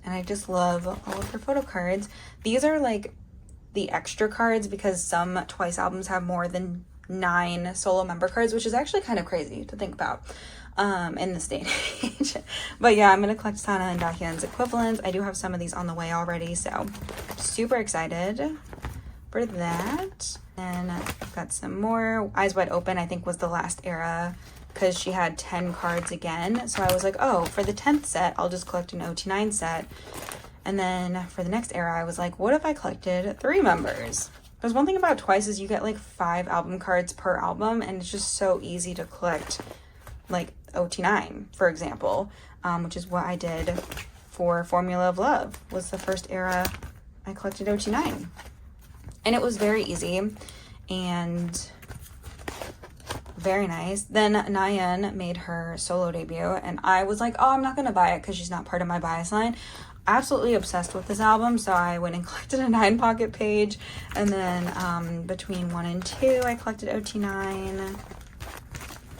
Speaker 1: And I just love all of her photo cards. These are like the extra cards because some Twice albums have more than 9 solo member cards, which is actually kind of crazy to think about in this day and age. But yeah, I'm going to collect Sana and Dahyun's equivalents. I do have some of these on the way already, so super excited for that. And I've got some more. Eyes Wide Open, I think, was the last era because she had 10 cards again. So I was like, oh, for the 10th set, I'll just collect an OT9 set. And then for the next era, I was like, what if I collected 3 members? There's one thing about Twice is you get like 5 album cards per album, and it's just so easy to collect like OT9, for example, which is what I did for Formula of Love. Was the first era I collected OT9. And it was very easy and very nice. Then Nayeon made her solo debut, and I was like, oh, I'm not going to buy it because she's not part of my bias line. Absolutely obsessed with this album, so I went and collected a 9 pocket page, and then between 1 and 2 I collected OT9.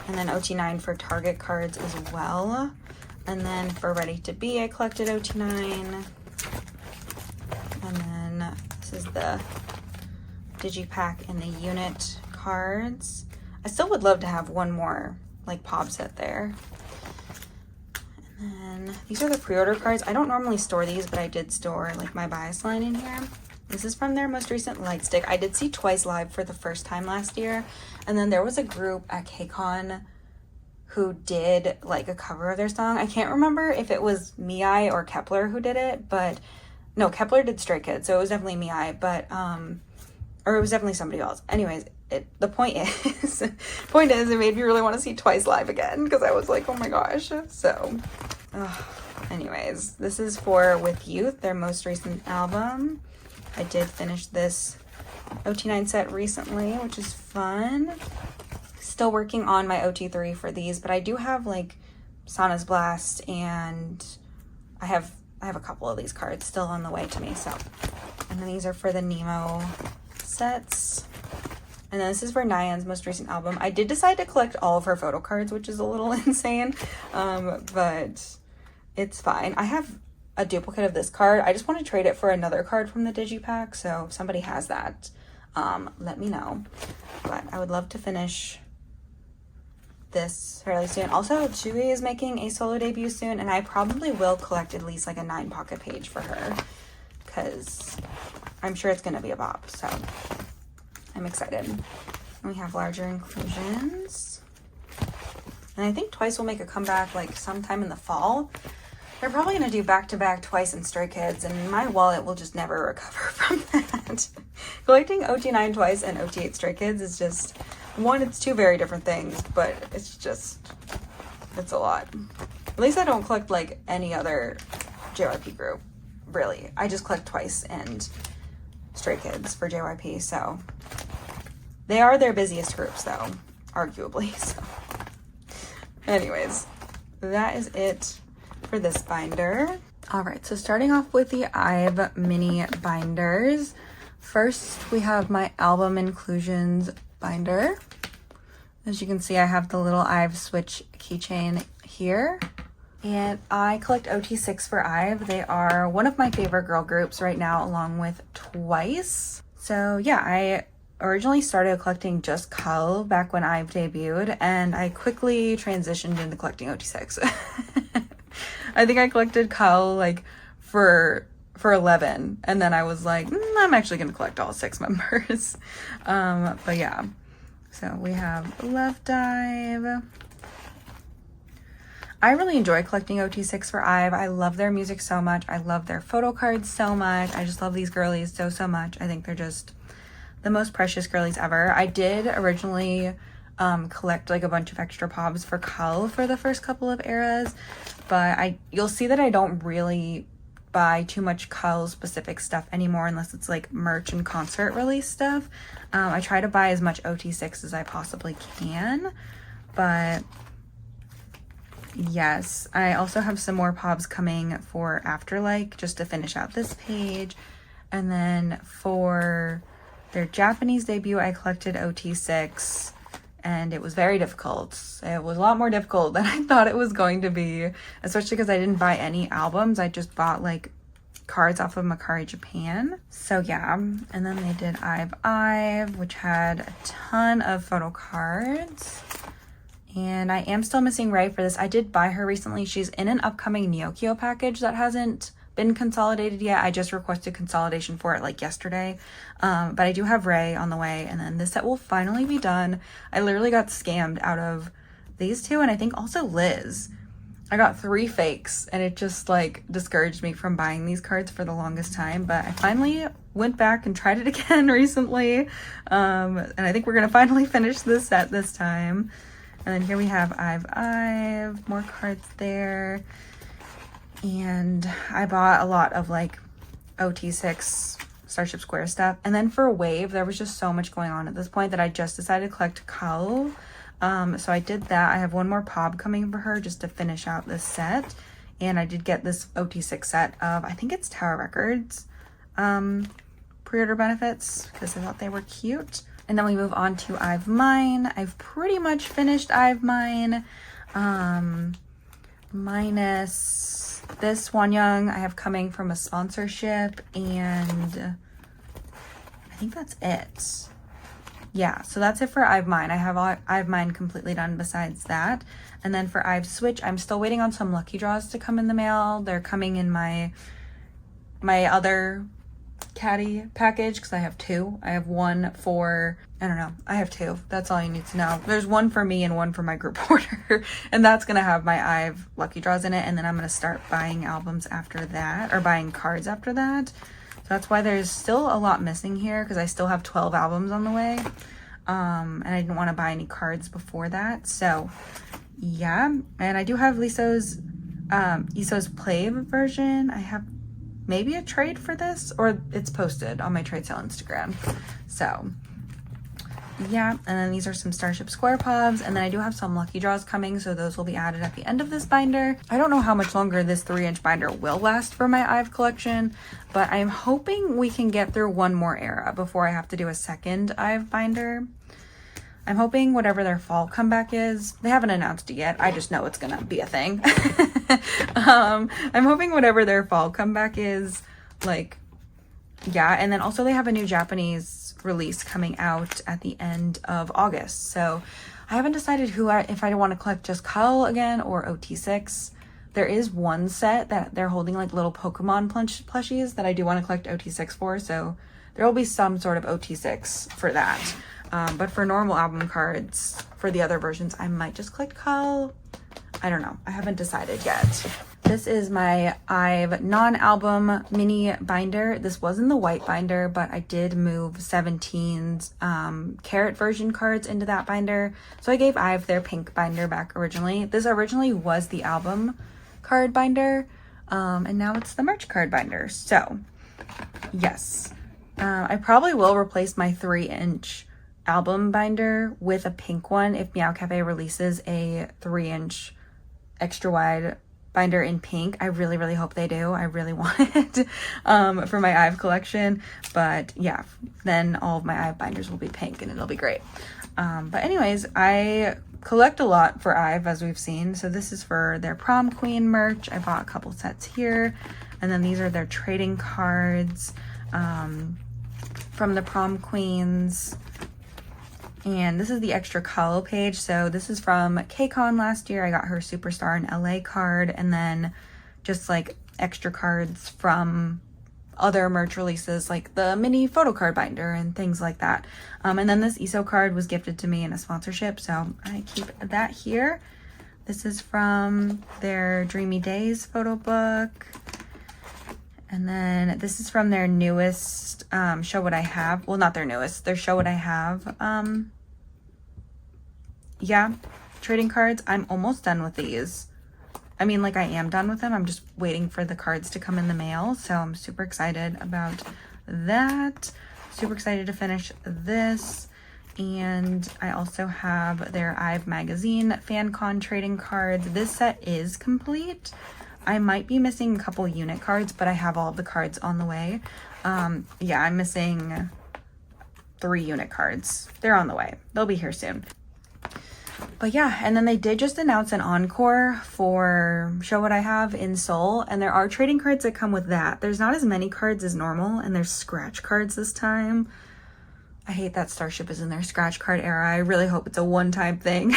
Speaker 1: And then OT9 for Target cards as well. And then for Ready to Be, I collected OT9. And then this is the Digipack and the unit cards. I still would love to have one more like pop set there. And then these are the pre-order cards. I don't normally store these, but I did store like my bias line in here. This is from their most recent light stick. I did see Twice live for the first time last year. And then there was a group at KCON who did like a cover of their song. I can't remember if it was Miai or Kepler who did it, but no, Kepler did Stray Kids, so it was definitely Miai, but or it was definitely somebody else. Anyways, the point is it made me really want to see Twice live again because I was like, oh my gosh. So anyways, this is for With Youth, their most recent album. I did finish this OT9 set recently, which is fun. Still working on my OT3 for these, but I do have like Sana's Blast, and I have a couple of these cards still on the way to me. So, and then these are for the Nemo sets. And then this is for Nyan's most recent album. I did decide to collect all of her photo cards, which is a little insane, but it's fine. I have a duplicate of this card. I just want to trade it for another card from the Digipack, so if somebody has that, let me know. But I would love to finish this fairly soon. Also, Chugui is making a solo debut soon, and I probably will collect at least like a 9 pocket page for her because I'm sure it's gonna be a bop, so I'm excited. And we have larger inclusions, and I think Twice will make a comeback like sometime in the fall. They're probably gonna do back-to-back Twice and Stray Kids, and my wallet will just never recover from that. Collecting OT9 Twice and OT8 Stray Kids is just, one, it's two very different things, but it's a lot. At least I don't collect like any other JYP group, really. I just collect Twice and Stray Kids for JYP, so they are their busiest groups though, arguably. So anyways, that is it for this binder. All right, so starting off with the IVE mini binders. First, we have my album inclusions binder. As you can see, I have the little IVE Switch keychain here. And I collect OT6 for IVE. They are one of my favorite girl groups right now, along with Twice. So yeah, I originally started collecting just Cull back when IVE debuted, and I quickly transitioned into collecting OT6. I think I collected Cull like for 11, and then I was like, I'm actually gonna collect all 6 members. But yeah, so we have Love Dive. I really enjoy collecting OT6 for IVE. I love their music so much. I love their photo cards so much. I just love these girlies so much. I think they're just the most precious girlies ever. I did originally collect like a bunch of extra pops for Cull for the first couple of eras, but you'll see that I don't really buy too much Cull specific stuff anymore unless it's like merch and concert release stuff. I try to buy as much OT6 as I possibly can, but yes, I also have some more pops coming for Afterlike just to finish out this page. And then for their Japanese debut, I collected OT6, and it was very difficult. It was a lot more difficult than I thought it was going to be, especially because I didn't buy any albums. I just bought like cards off of Makari Japan. So yeah, and then they did IVE, which had a ton of photo cards. And I am still missing Ray for this. I did buy her recently. She's in an upcoming Neokyo package that hasn't been consolidated yet. I just requested consolidation for it like yesterday. But I do have Ray on the way, and then this set will finally be done. I literally got scammed out of these two, and I think also Liz. I got 3 fakes, and it just like discouraged me from buying these cards for the longest time. But I finally went back and tried it again recently. And I think we're gonna finally finish this set this time. And then here we have IVE, more cards there. And I bought a lot of like OT6 Starship Square stuff. And then for Wave, there was just so much going on at this point that I just decided to collect Cull. So I did that. I have one more pop coming for her just to finish out this set. And I did get this OT6 set of, I think it's Tower Records pre-order benefits because I thought they were cute. And then we move on to I've Mine. I've pretty much finished I've Mine. Minus this Wonho I have coming from a sponsorship, and I think that's it. Yeah, so that's it for I've Mine. I have I've Mine completely done besides that. And then for I've Switch, I'm still waiting on some lucky draws to come in the mail. They're coming in my other caddy package because I have two. I have one for, I don't know, I have two. That's all you need to know. There's one for me and one for my group order, and that's gonna have my I've lucky draws in it, and then I'm gonna start buying albums after that, or buying cards after that. So that's why there's still a lot missing here, because I still have 12 albums on the way, and I didn't want to buy any cards before that. So yeah, and I do have Liso's Iso's play version. I have maybe a trade for this, or it's posted on my trade sale Instagram. So yeah, and then these are some Starship Square Pubs, and then I do have some lucky draws coming, so those will be added at the end of this binder. I don't know how much longer this 3-inch binder will last for my I've collection, but I'm hoping we can get through one more era before I have to do a second I've binder. I'm hoping whatever their fall comeback is, they haven't announced it yet, I just know it's gonna be a thing. I'm hoping whatever their fall comeback is, like, yeah, and then also they have a new Japanese release coming out at the end of August. So I haven't decided if I want to collect just Cull again or OT6. There is one set that they're holding like little Pokemon plushies that I do want to collect OT6 for, so there will be some sort of OT6 for that. But for normal album cards, for the other versions, I might just collect Cull. I don't know. I haven't decided yet. This is my I've non-album mini binder. This was in the white binder, but I did move 17's Carrot version cards into that binder. So I gave I've their pink binder back originally. This originally was the album card binder, and now it's the merch card binder. So yes, I probably will replace my 3-inch album binder with a pink one if Meow Cafe releases a 3-inch extra wide binder in pink. I really, really hope they do. I really want it for my I've collection. But yeah, then all of my I've binders will be pink and it'll be great. But anyways, I collect a lot for I've, as we've seen. So this is for their prom queen merch. I bought a couple sets here. And then these are their trading cards from the prom queens. And this is the extra Cull page. So this is from KCON last year. I got her Superstar in LA card, and then just like extra cards from other merch releases like the mini photo card binder and things like that. And then this ESO card was gifted to me in a sponsorship, so I keep that here. This is from their Dreamy Days photo book. And then this is from their newest Show What I Have. Well, not their newest, their Show What I Have. Yeah, trading cards. I'm almost done with these. I mean, like, I am done with them. I'm just waiting for the cards to come in the mail. So I'm super excited about that. Super excited to finish this. And I also have their I've magazine fan con trading cards. This set is complete. I might be missing a couple unit cards, but I have all of the cards on the way. Yeah, I'm missing 3 unit cards. They're on the way. They'll be here soon. But yeah, and then they did just announce an encore for Show What I Have in Seoul, and there are trading cards that come with that. There's not as many cards as normal, and there's scratch cards this time. I hate that Starship is in their scratch card era. I really hope it's a one-time thing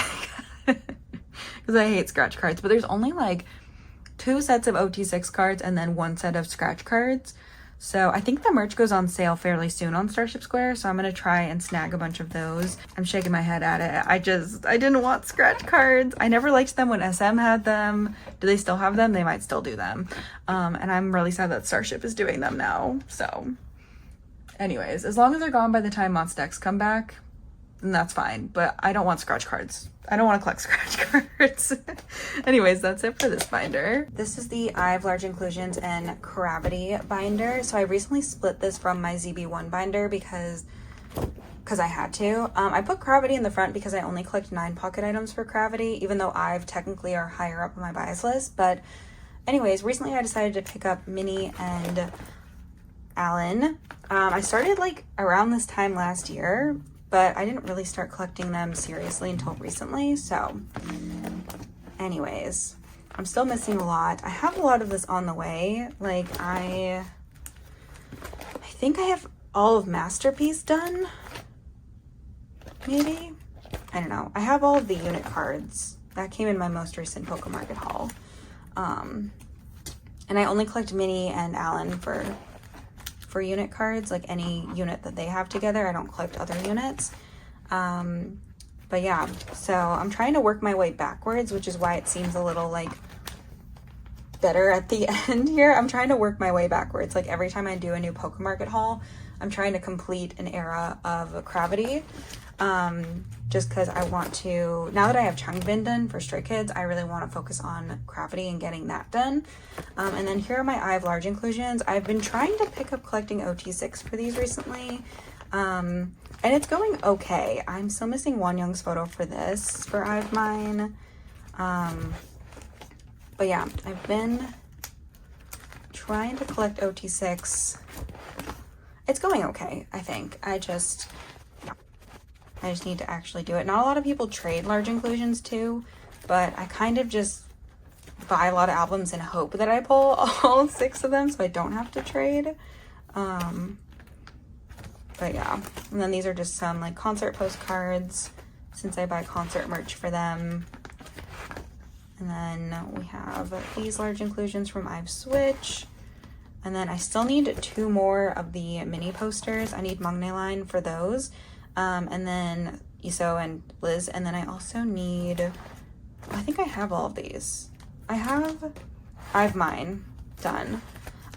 Speaker 1: because I hate scratch cards. But there's only like 2 sets of OT6 cards and then 1 set of scratch cards. So I think the merch goes on sale fairly soon on Starship Square, so I'm going to try and snag a bunch of those. I'm shaking my head at it. I didn't want scratch cards. I never liked them when SM had them. Do they still have them? They might still do them. And I'm really sad that Starship is doing them now. So anyways, as long as they're gone by the time Monsta X come back, then that's fine. But I don't want scratch cards. I don't want to collect scratch cards. Anyways, that's it for this binder. This is the I've Large Inclusions and Cravity binder. So I recently split this from my ZB1 binder because I had to. I put Cravity in the front because I only collect 9 pocket items for Cravity, even though I've technically are higher up on my bias list. But anyways, recently I decided to pick up Minnie and Alan. I started like around this time last year. but I didn't really start collecting them seriously until recently. So anyways, I'm still missing a lot. I have a lot of this on the way. Like I think I have all of Masterpiece done, maybe? I don't know. I have all of the unit cards. That came in my most recent Pokemarket haul. And I only collect Minnie and Alan for unit cards, like any unit that they have together. I don't collect other units. But yeah, so I'm trying to work my way backwards, which is why it seems a little like better at the end here. I'm trying to work my way backwards. Like every time I do a new Pokemarket haul, I'm trying to complete an era of Cravity. Just because I want to, now that I have Changbin done for Stray Kids, I really want to focus on Cravity and getting that done. And then here are my Eye of Large inclusions. I've been trying to pick up collecting OT6 for these recently. And it's going okay. I'm still missing Wonyoung's photo for this, for Eye of Mine. But yeah, I've been trying to collect OT6. It's going okay, I think. I just need to actually do it. Not a lot of people trade large inclusions too, but I kind of just buy a lot of albums and hope that I pull all 6 of them so I don't have to trade. But yeah, and then these are just some like concert postcards since I buy concert merch for them. And then we have these large inclusions from I've Switch. And then I still need 2 more of the mini posters. I need Magne Line for those. And then Iso and Liz. And then I also need, I think I have all of these. I have mine done.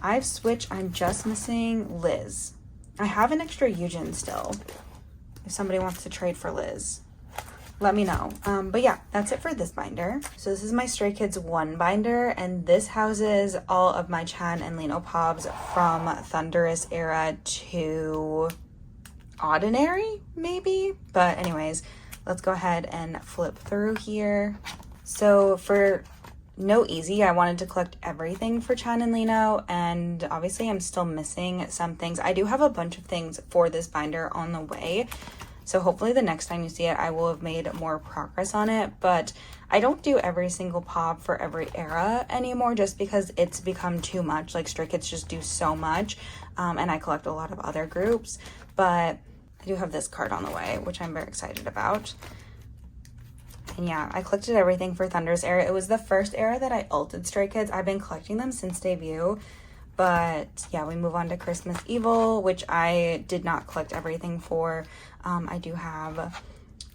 Speaker 1: I've Switch, I'm just missing Liz. I have an extra Eugen still. If somebody wants to trade for Liz, let me know. But yeah, that's it for this binder. So this is my Stray Kids 1 binder, and this houses all of my Chan and Lino Pobs from Thunderous era to Ordinary, maybe? But anyways, let's go ahead and flip through here. So for No Easy, I wanted to collect everything for Chan and Lino, and obviously I'm still missing some things. I do have a bunch of things for this binder on the way, so hopefully the next time you see it, I will have made more progress on it. But I don't do every single pop for every era anymore just because it's become too much. Like Stray Kids just do so much, and I collect a lot of other groups. But I do have this card on the way, which I'm very excited about. And yeah, I collected everything for Thunder's era. It was the first era that I ulted Stray Kids. I've been collecting them since debut. But yeah, we move on to Christmas Evil, which I did not collect everything for. I do have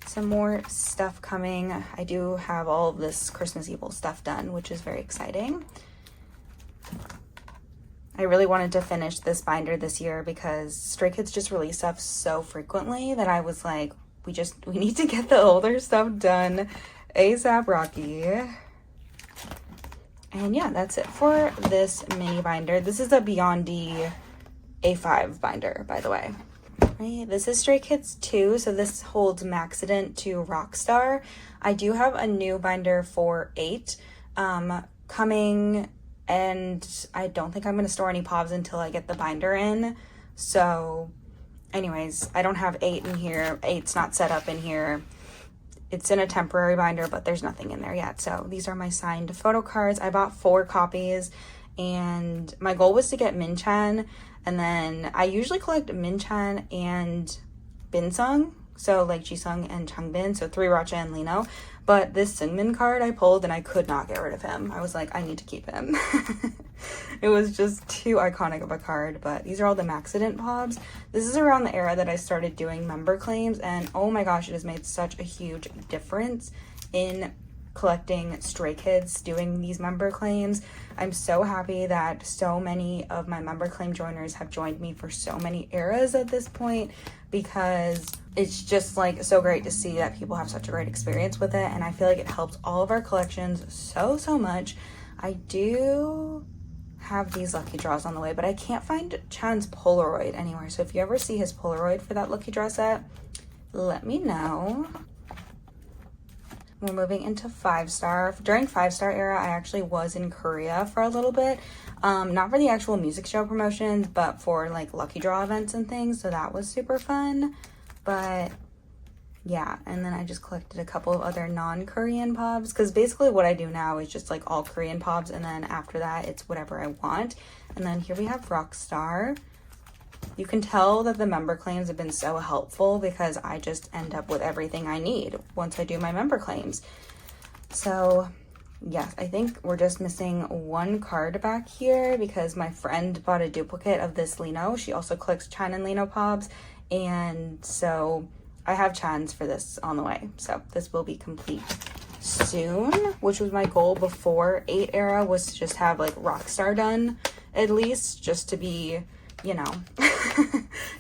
Speaker 1: some more stuff coming. I do have all of this Christmas Evil stuff done, which is very exciting. I really wanted to finish this binder this year because Stray Kids just release stuff so frequently that I was like, we need to get the older stuff done ASAP Rocky. And yeah, that's it for this mini binder. This is a Beyond D A5 binder, by the way. Right, this is Stray Kids 2, so this holds Maxident to Rockstar. I do have a new binder for 8 coming, and I don't think I'm going to store any POVs until I get the binder in. So anyways, I don't have 8 in here. 8's not set up in here. It's in a temporary binder, but there's nothing in there yet. So these are my signed photo cards. I bought 4 copies, and my goal was to get Min-chan, and then I usually collect Min-chan and Bin-sung, so like Ji-sung and Changbin, so 3 Racha and Lino. But this Seungmin card I pulled, and I could not get rid of him. I was like, I need to keep him. It was just too iconic of a card. But these are all the Maxident POBs. This is around the era that I started doing member claims, and oh my gosh, it has made such a huge difference in collecting Stray Kids doing these member claims. I'm so happy that so many of my member claim joiners have joined me for so many eras at this point, because it's just like so great to see that people have such a great experience with it, and I feel like it helps all of our collections so much. I do have these lucky draws on the way, but I can't find Chan's Polaroid anywhere, so if you ever see his Polaroid for that lucky draw set, let me know. We're moving into 5-star. During 5-star era, I actually was in Korea for a little bit. Not for the actual music show promotions, but for like lucky draw events and things. So that was super fun. But yeah, and then I just collected a couple of other non-Korean pops, because basically what I do now is just like all Korean pops, and then after that it's whatever I want. And then here we have Rockstar. You can tell that the member claims have been so helpful because I just end up with everything I need once I do my member claims. So yes, I think we're just missing one card back here because my friend bought a duplicate of this Lino. She also collects Chan and Lino pops, and so I have Chans for this on the way. So this will be complete soon, which was my goal before 8 era, was to just have like Rockstar done at least, just to be, you know,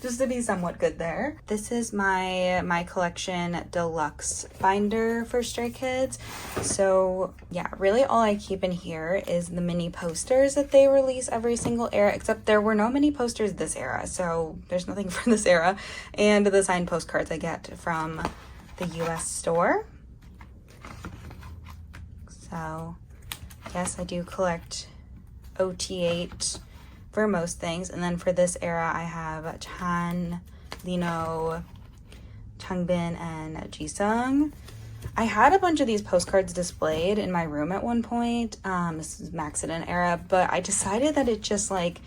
Speaker 1: just to be somewhat good there. This is my collection deluxe binder for Stray Kids. So yeah, really all I keep in here is the mini posters that they release every single era, except there were no mini posters this era, so there's nothing for this era. And the signed postcards I get from the US store. So yes, I do collect OT8 for most things. And then for this era, I have Chan, Lino, Changbin, and Jisung. I had a bunch of these postcards displayed in my room at one point. This is Maxident era, but I decided that it just like,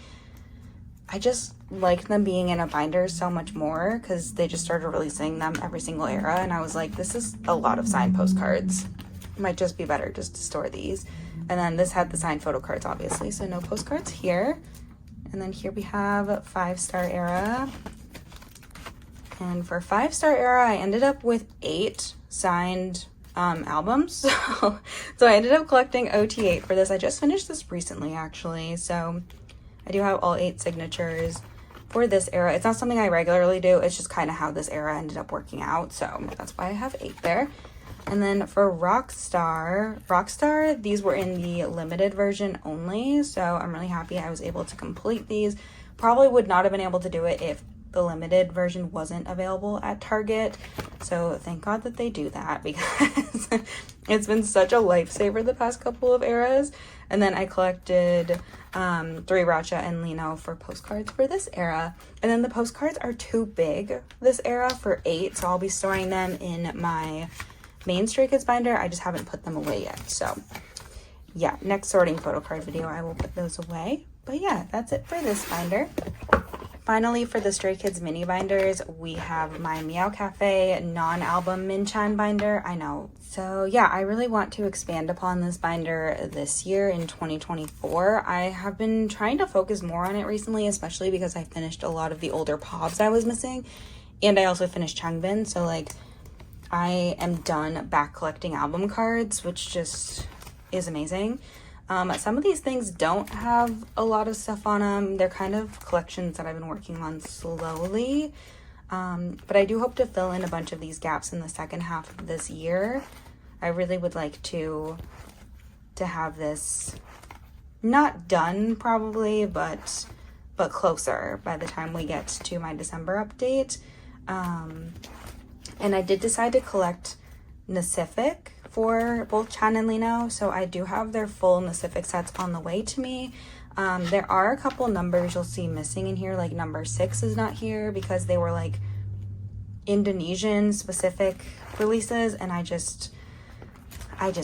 Speaker 1: I just liked them being in a binder so much more because they just started releasing them every single era. And I was like, this is a lot of signed postcards. It might just be better just to store these. And then this had the signed photo cards, obviously, so no postcards here. And then here we have 5-star era. And for 5-star era, I ended up with 8 signed albums. So I ended up collecting OT8 for this. I just finished this recently, actually. So I do have all 8 signatures for this era. It's not something I regularly do. It's just kind of how this era ended up working out. So that's why I have 8 there. And then for Rockstar, these were in the limited version only, so I'm really happy I was able to complete these. Probably would not have been able to do it if the limited version wasn't available at Target, so thank God that they do that because it's been such a lifesaver the past couple of eras. And then I collected 3 Racha and Lino for postcards for this era. And then the postcards are too big this era for 8, so I'll be storing them in my main Stray Kids binder. I just haven't put them away yet. So yeah, next sorting photo card video, I will put those away. But yeah, that's it for this binder. Finally, for the Stray Kids mini binders, we have my Meow Cafe non-album Minchan binder. I know. So yeah, I really want to expand upon this binder this year in 2024. I have been trying to focus more on it recently, especially because I finished a lot of the older pops I was missing. And I also finished Changbin, so like I am done back collecting album cards, which just is amazing. Some of these things don't have a lot of stuff on them. They're kind of collections that I've been working on slowly. But I do hope to fill in a bunch of these gaps in the second half of this year. I really would like to have this not done probably, but closer by the time we get to my December update. And I did decide to collect Pacific for both Chan and Lino, so I do have their full Pacific sets on the way to me. There are a couple numbers you'll see missing in here, like number 6 is not here because they were like Indonesian specific releases, and I just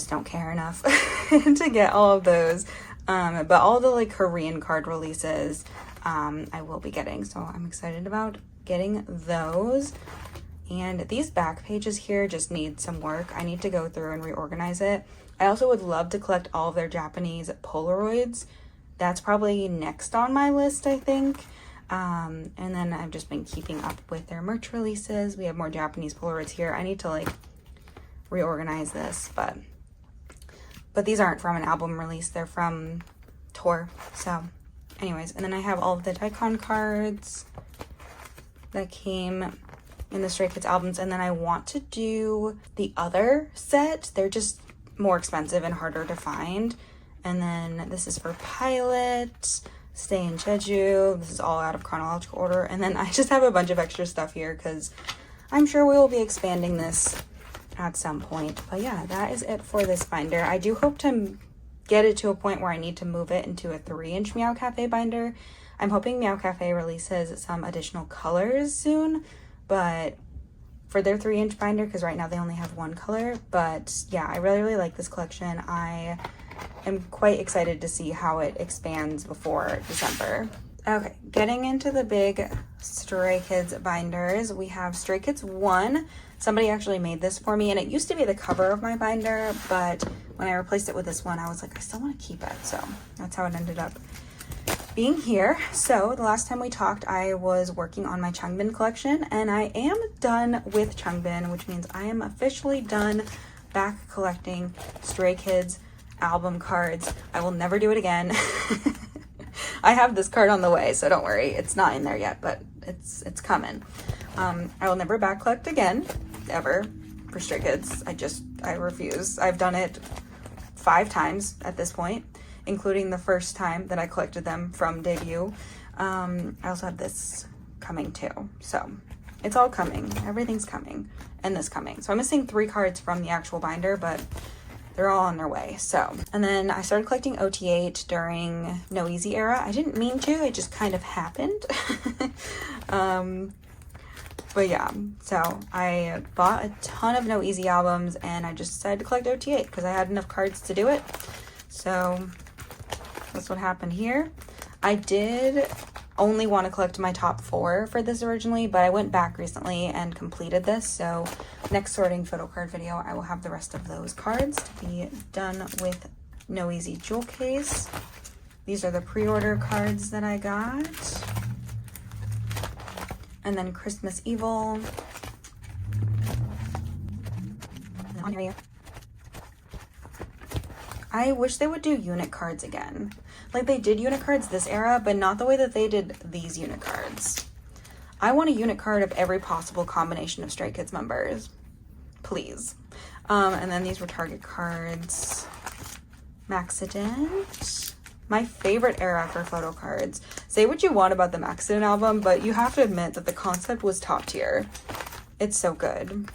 Speaker 1: don't care enough to get all of those. But all the like Korean card releases I will be getting, so I'm excited about getting those. And these back pages here just need some work. I need to go through and reorganize it. I also would love to collect all of their Japanese Polaroids. That's probably next on my list, I think. And then I've just been keeping up with their merch releases. We have more Japanese Polaroids here. I need to like reorganize this, but these aren't from an album release. They're from tour. So anyways, and then I have all of the Daikon cards that came in the Stray Kids albums, and then I want to do the other set. They're just more expensive and harder to find. And then this is for Pilot, Stay in Jeju. This is all out of chronological order. And then I just have a bunch of extra stuff here because I'm sure we will be expanding this at some point. But yeah, that is it for this binder. I do hope to get it to a point where I need to move it into a 3-inch Meow Cafe binder. I'm hoping Meow Cafe releases some additional colors soon, but for their 3-inch binder, because right now they only have one color. But yeah, I really, really like this collection. I am quite excited to see how it expands before December. Okay, getting into the big Stray Kids binders, we have Stray Kids 1. Somebody actually made this for me, and it used to be the cover of my binder, but when I replaced it with this one, I was like, I still want to keep it. So that's how it ended up being here. So the last time we talked, I was working on my Changbin collection, and I am done with Changbin, which means I am officially done back collecting Stray Kids album cards. I will never do it again. I have this card on the way, so don't worry. It's not in there yet, but it's coming. I will never back collect again, ever, for Stray Kids. I refuse. I've done it 5 times at this point, including the first time that I collected them from debut. I also have this coming too. So it's all coming. Everything's coming, and this coming. So I'm missing 3 cards from the actual binder, but they're all on their way. So, and then I started collecting OT8 during No Easy era. I didn't mean to, it just kind of happened. But yeah, so I bought a ton of No Easy albums, and I just decided to collect OT8 because I had enough cards to do it. So that's what happened here. I did only want to collect my top 4 for this originally, but I went back recently and completed this. So next sorting photo card video, I will have the rest of those cards to be done with No Easy jewel case. These are the pre-order cards that I got. And then Christmas Evil. I wish they would do unit cards again. Like they did unit cards this era, but not the way that they did these unit cards. I want a unit card of every possible combination of Stray Kids members. Please. And then these were Target cards. Maxident. My favorite era for photo cards. Say what you want about the Maxident album, but you have to admit that the concept was top tier. It's so good.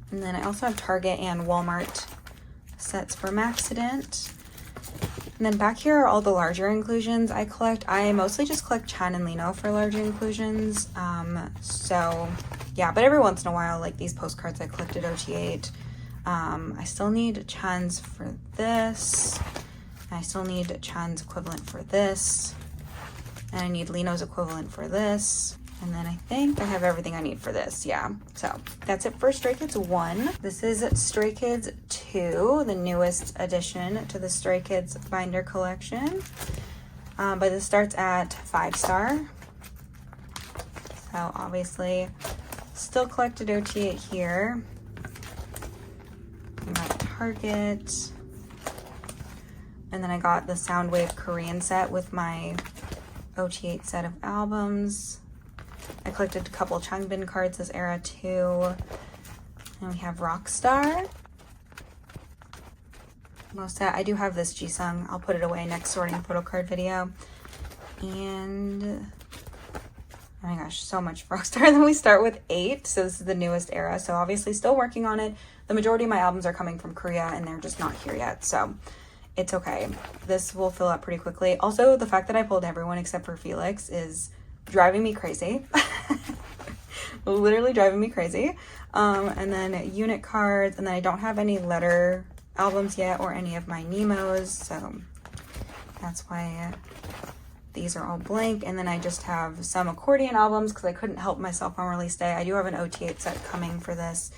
Speaker 1: And then I also have Target and Walmart sets for Maxident. And then back here are all the larger inclusions I collect. I mostly just collect Chan and Lino for larger inclusions. So yeah, but every once in a while, like these postcards I collected OT8. I still need Chan's for this. I still need Chan's equivalent for this. And I need Lino's equivalent for this. And then I think I have everything I need for this. Yeah, so that's it for Stray Kids 1. This is Stray Kids 2, the newest addition to the Stray Kids binder collection. But this starts at 5-star. So obviously still collected OT8 here. I got Target. And then I got the Soundwave Korean set with my OT8 set of albums. I collected a couple Changbin cards this era too. And we have Rockstar. Monsta, I do have this Jisung. I'll put it away next sorting photo card video. And oh my gosh, so much Rockstar. Then we start with 8. So this is the newest era. So obviously still working on it. The majority of my albums are coming from Korea and they're just not here yet. So it's okay. This will fill up pretty quickly. Also, the fact that I pulled everyone except for Felix is driving me crazy. Literally driving me crazy. And then unit cards, and then I don't have any letter albums yet or any of my Nemos, so that's why these are all blank. And then I just have some accordion albums because I couldn't help myself on release day. I do have an OT8 set coming for this.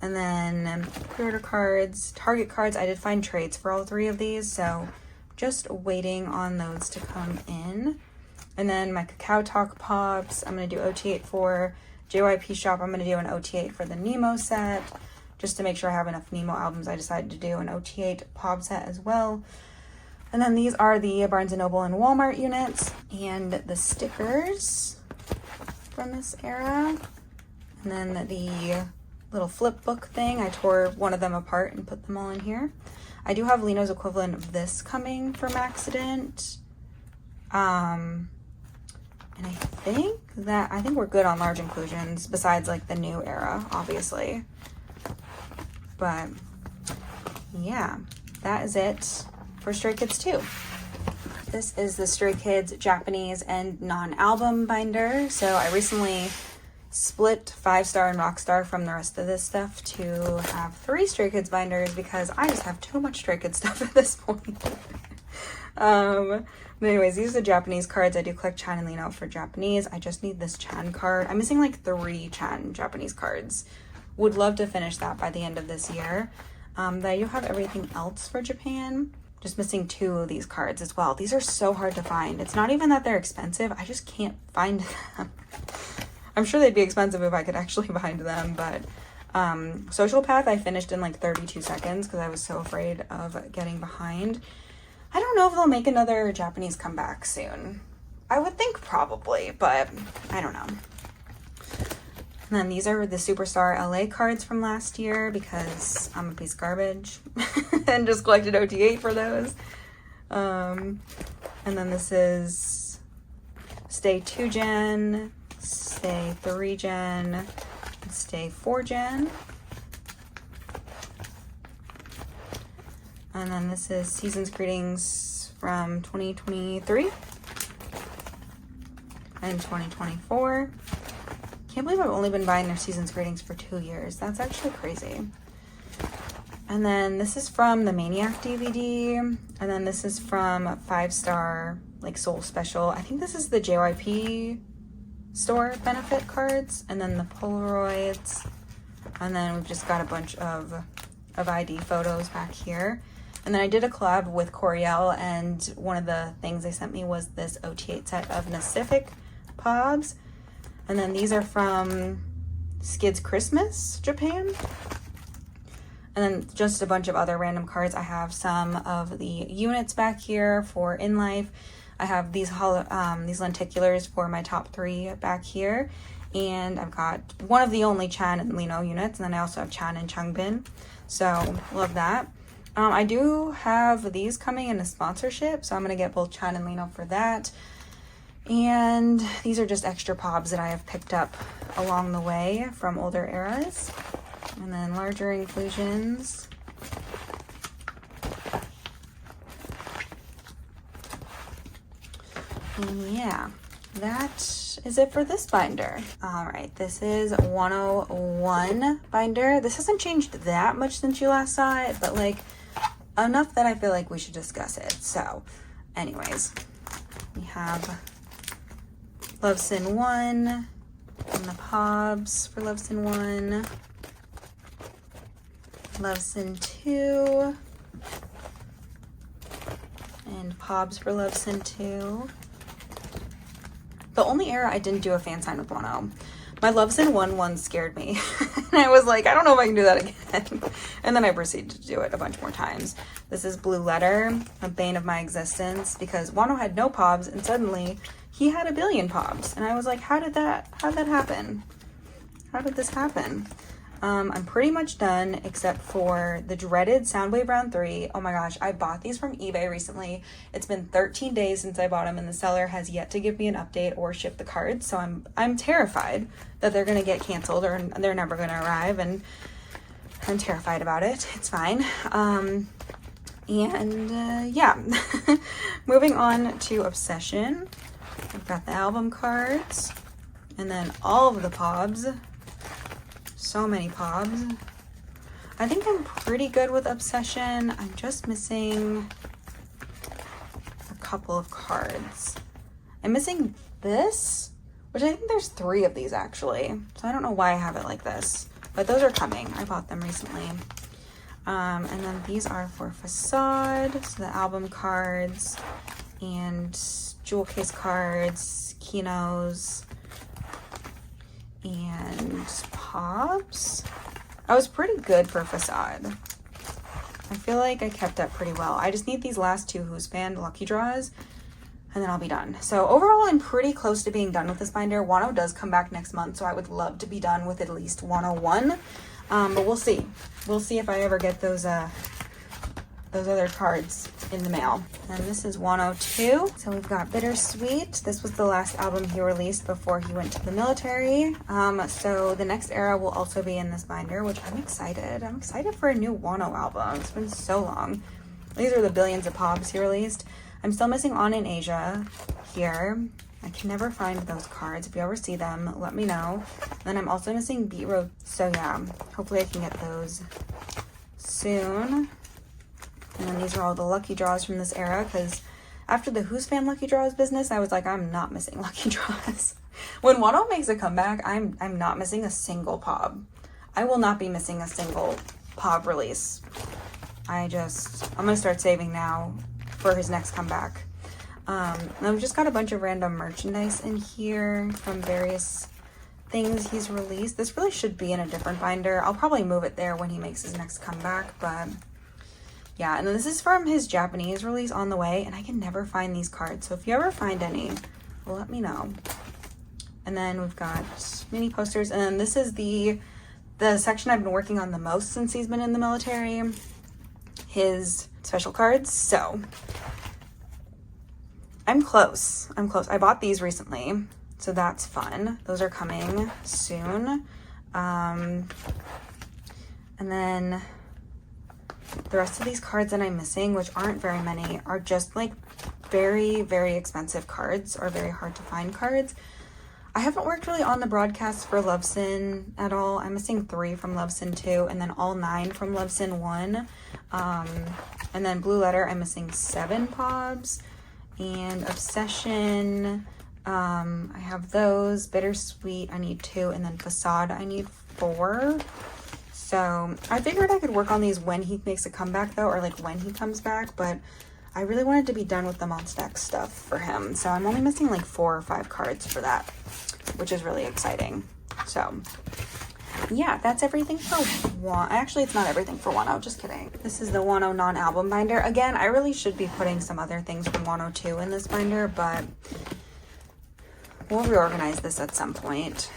Speaker 1: And then pre-order cards, Target cards. I did find trades for all 3 of these, so just waiting on those to come in. And then my Kakao Talk pops, I'm going to do OT8 for. JYP Shop, I'm going to do an OT8 for the Nemo set. Just to make sure I have enough Nemo albums, I decided to do an OT8 pop set as well. And then these are the Barnes & Noble and Walmart units. And the stickers from this era. And then the little flip book thing. I tore one of them apart and put them all in here. I do have Lino's equivalent of this coming from Accident. And I think we're good on large inclusions besides like the new era, obviously. But yeah, that is it for Stray Kids 2. This is the Stray Kids Japanese and non-album binder. So I recently split 5-star and Rockstar from the rest of this stuff to have 3 Stray Kids binders because I just have too much Stray Kids stuff at this point. But anyways, these are the Japanese cards. I do collect Chan and Lino for Japanese. I just need this Chan card. I'm missing like 3 Chan Japanese cards. Would love to finish that by the end of this year. But I do have everything else for Japan. Just missing 2 of these cards as well. These are so hard to find. It's not even that they're expensive. I just can't find them. I'm sure they'd be expensive if I could actually find them, but Social Path I finished in like 32 seconds because I was so afraid of getting behind. I don't know if they'll make another Japanese comeback soon. I would think probably, but I don't know. And then these are the Superstar LA cards from last year because I'm a piece of garbage and just collected OT8 for those. And then this is Stay 2 Gen, Stay 3 Gen, Stay 4 Gen. And then this is Season's Greetings from 2023 and 2024. Can't believe I've only been buying their Season's Greetings for 2 years. That's actually crazy. And then this is from the Maniac DVD. And then this is from 5-star, like Soul Special. I think this is the JYP store benefit cards. And then the Polaroids. And then we've just got a bunch of ID photos back here. And then I did a collab with Coriel, and one of the things they sent me was this OT8 set of Pacific Pobs. And then these are from Skids Christmas, Japan. And then just a bunch of other random cards. I have some of the units back here for In Life. I have these lenticulars for my top 3 back here. And I've got one of the only Chan and Lino units. And then I also have Chan and Changbin. So love that. I do have these coming in a sponsorship. So I'm going to get both Chan and Lino for that. And these are just extra pobs that I have picked up along the way from older eras. And then larger inclusions. And yeah, that is it for this binder. All right, this is 101 binder. This hasn't changed that much since you last saw it, but like enough that I feel like we should discuss it. So anyways, we have Love Sin 1 and the Pobs for Love Sin 1. Love Sin 2 and Pobs for Love Sin 2. The only era I didn't do a fan sign with Wonho. My Love Sin 1 scared me. And I was like, I don't know if I can do that again. And then I proceeded to do it a bunch more times. This is Blue Letter, a bane of my existence, because Wonho had no Pobs and suddenly he had 1 billion Pobs. And I was like, how did that happen? How did this happen? I'm pretty much done except for the dreaded Soundwave Round 3. Oh my gosh, I bought these from eBay recently. It's been 13 days since I bought them and the seller has yet to give me an update or ship the cards. So I'm terrified that they're gonna get canceled or they're never gonna arrive, and I'm terrified about it. It's fine. Yeah. Moving on to Obsession. I've got the album cards and then all of the Pobs. So many Pobs. I think I'm pretty good with Obsession. I'm just missing a couple of cards. I'm missing this, which I think there's 3 of these actually. So I don't know why I have it like this, but those are coming. I bought them recently. And then these are for Facade, so the album cards and jewel case cards, Kinos, and Pobs. I was pretty good for Facade. I feel like I kept up pretty well. I just need these last 2 Who's Band lucky draws and then I'll be done. So overall, I'm pretty close to being done with this binder. Wonho does come back next month, so I would love to be done with at least 101. But we'll see. We'll see if I ever get those other cards in the mail. And this is 102. So we've got Bittersweet. This was the last album he released before he went to the military. So the next era will also be in this binder, which I'm excited. I'm excited for a new Wonho album. It's been so long. These are the billions of Pobs he released. I'm still missing On in Asia here. I can never find those cards. If you ever see them, let me know. Then I'm also missing Beetroot. So yeah, hopefully I can get those soon. And then these are all the lucky draws from this era, because after the Who's Fan Lucky Draws business, I was like, I'm not missing lucky draws. When Wonho makes a comeback, I'm not missing a single POB. I will not be missing a single POB release. I'm gonna start saving now for his next comeback. And I've just got a bunch of random merchandise in here from various things he's released. This really should be in a different binder. I'll probably move it there when he makes his next comeback, but yeah. And then this is from his Japanese release On the Way, and I can never find these cards. So if you ever find any, let me know. And then we've got mini posters, and then this is the section I've been working on the most since he's been in the military, his special cards. So I'm close. I bought these recently, so that's fun. Those are coming soon. And then the rest of these cards that I'm missing, which aren't very many, are just like very, very expensive cards or very hard to find cards. I haven't worked really on the broadcasts for Love Sin at all. I'm missing 3 from Love Sin 2 and then all 9 from Love Sin 1. And then Blue Letter, I'm missing 7 POBs. And Obsession, I have those. Bittersweet, I need 2. And then Facade, I need 4. So I figured I could work on these when he makes a comeback though, or like when he comes back, but I really wanted to be done with the Monsta X stuff for him. So I'm only missing like 4 or 5 cards for that, which is really exciting. So yeah, that's everything for Wonho. Actually, it's not everything for Wonho, just kidding. This is the Wonho non-album binder. Again, I really should be putting some other things from Wonho too in this binder, but we'll reorganize this at some point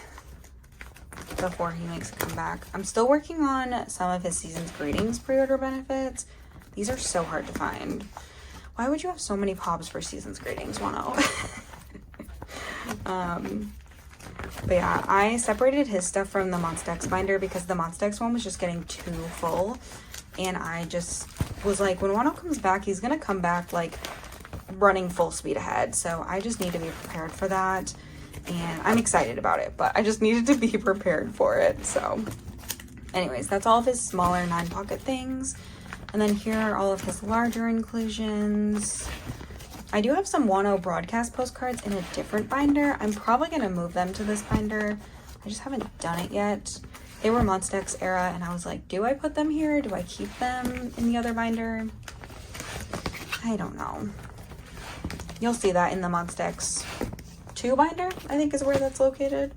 Speaker 1: before he makes a comeback. I'm still working on some of his Season's Greetings pre-order benefits. These are so hard to find. Why would you have so many POBs for Season's Greetings, Wonho? But yeah, I separated his stuff from the Monsta X binder because the Monsta X one was just getting too full. And I just was like, when Wonho comes back, he's gonna come back like running full speed ahead. So I just need to be prepared for that. And I'm excited about it, but I just needed to be prepared for it. So anyways, that's all of his smaller 9-pocket things. And then here are all of his larger inclusions. I do have some Wonho broadcast postcards in a different binder. I'm probably going to move them to this binder. I just haven't done it yet. They were Monsta X era, and I was like, do I put them here? Do I keep them in the other binder? I don't know. You'll see that in the Monsta X 2 binder, I think is where that's located.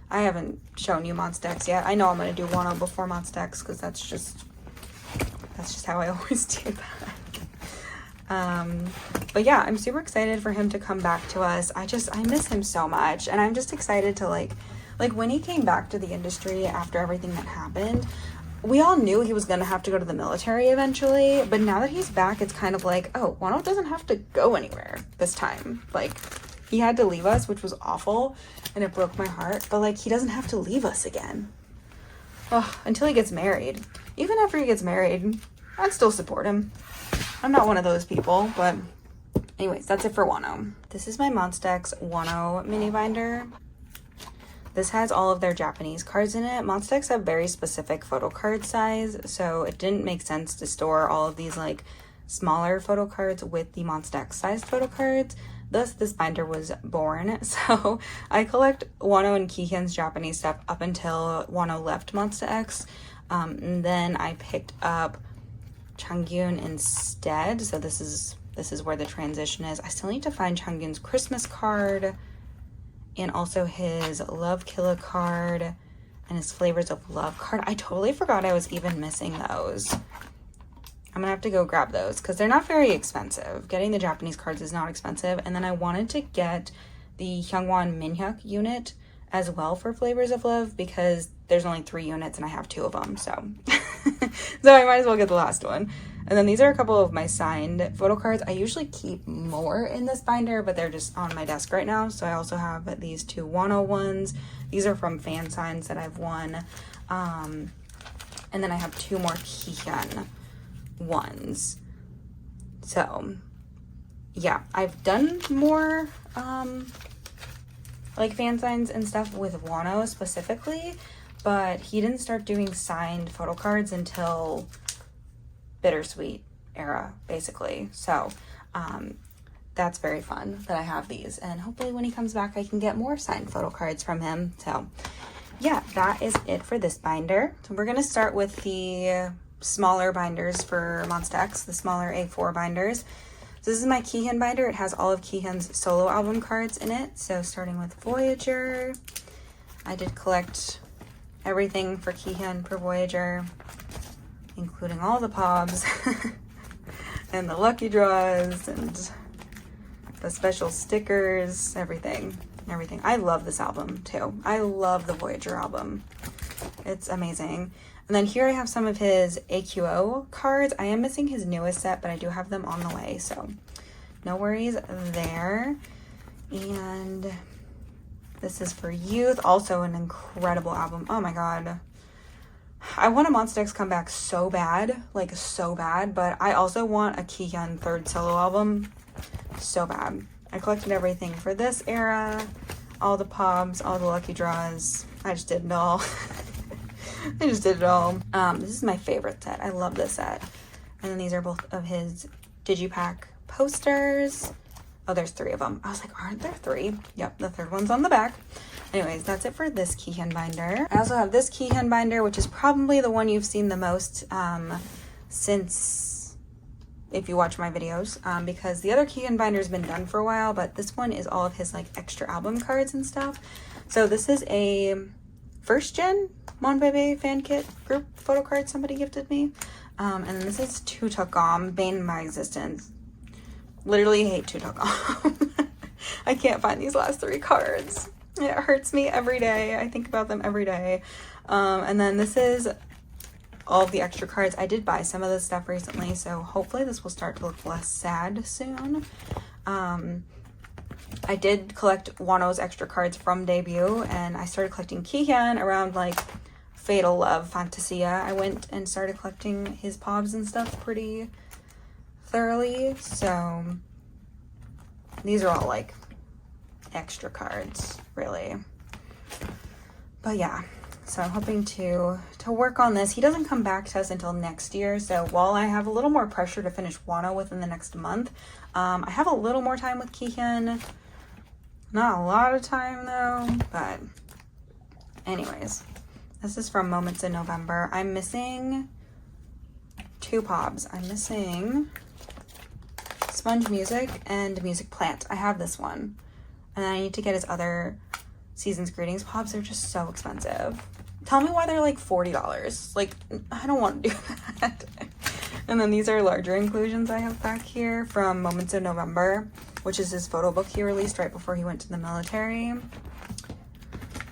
Speaker 1: I haven't shown you Monsta X yet. I know I'm going to do Wonho before Monsta X because that's just how I always do that. But yeah, I'm super excited for him to come back to us. I miss him so much, and I'm just excited to like when he came back to the industry after everything that happened, we all knew he was gonna have to go to the military eventually, but now that he's back, it's kind of like, oh, Wonho doesn't have to go anywhere this time. Like, he had to leave us, which was awful, and it broke my heart, but like, he doesn't have to leave us again. Oh, until he gets married. Even after he gets married, I'd still support him. I'm not one of those people, but anyways, that's it for Wonho. This is my Monsta X Wonho mini binder. This has all of their Japanese cards in it. Monsta X have very specific photo card size, so it didn't make sense to store all of these like smaller photo cards with the Monsta X sized photo cards. Thus, this binder was born. So I collect Wonho and Kihyun's Japanese stuff up until Wonho left Monsta X. And then I picked up Changyun instead. So this is where the transition is. I still need to find Changyun's Christmas card and also his Love Killa card and his Flavors of Love card. I totally forgot I was even missing those. I'm gonna have to go grab those because they're not very expensive. Getting the Japanese cards is not expensive. And then I wanted to get the Hyungwon Minhyuk unit as well for Flavors of Love because there's only 3 units and I have 2 of them, so so I might as well get the last one. And then these are a couple of my signed photo cards. I usually keep more in this binder, but they're just on my desk right now. So I also have these 2 Wonho ones. These are from fan signs that I've won. And then I have 2 more Kihyun ones. So yeah, I've done more like fan signs and stuff with Wonho specifically, but he didn't start doing signed photo cards until Bittersweet era, basically. So that's very fun that I have these, and hopefully when he comes back I can get more signed photo cards from him. So yeah, that is it for this binder. So we're gonna start with the smaller binders for Monsta X, the smaller A4 binders. So this is my Kihyun binder. It has all of Kihyun's solo album cards in it. So starting with Voyager, I did collect everything for Kihyun for Voyager, including all the pobs and the lucky draws and the special stickers, everything. I love this album too. I love the Voyager album. It's amazing. And then here I have some of his AQO cards. I am missing his newest set, but I do have them on the way, so no worries there. And this is for Youth, also an incredible album. Oh my god. I want a Monsta X comeback so bad, like so bad, but I also want a Kihyun third solo album so bad. I collected everything for this era, all the pobs, all the lucky draws. I just did it all. I just did it all. This is my favorite set. I love this set. And then these are both of his Digipack posters. Oh, there's 3 of them. I was like, aren't there 3? Yep, the third one's on the back. Anyways, that's it for this Kihyun binder. I also have this Kihyun binder, which is probably the one you've seen the most since, if you watch my videos, because the other Kihyun binder's been done for a while, but this one is all of his like extra album cards and stuff. So this is a first gen Mon Bebe fan kit group photo card somebody gifted me. And then this is Tutukam, Bane of My Existence. Literally hate Tutukam. I can't find these last 3 cards. It hurts me every day. I think about them every day. And then this is all of the extra cards. I did buy some of this stuff recently, so hopefully this will start to look less sad soon. I did collect Wonho's extra cards from debut, and I started collecting Kihyun around like Fatal Love Fantasia. I went and started collecting his pobs and stuff pretty thoroughly, so these are all like extra cards really. But yeah, so I'm hoping to work on this. He doesn't come back to us until next year, so while I have a little more pressure to finish Wonho within the next month, I have a little more time with Kihyun. Not a lot of time though, but anyways, this is from Moments in November. I'm missing 2 pobs. I'm missing Sponge Music and Music Plant. I have this one, and then I need to get his other Season's Greetings pobs. They're just so expensive. Tell me why they're like $40. Like, I don't want to do that. And then these are larger inclusions I have back here from Moments in November, which is his photo book he released right before he went to the military.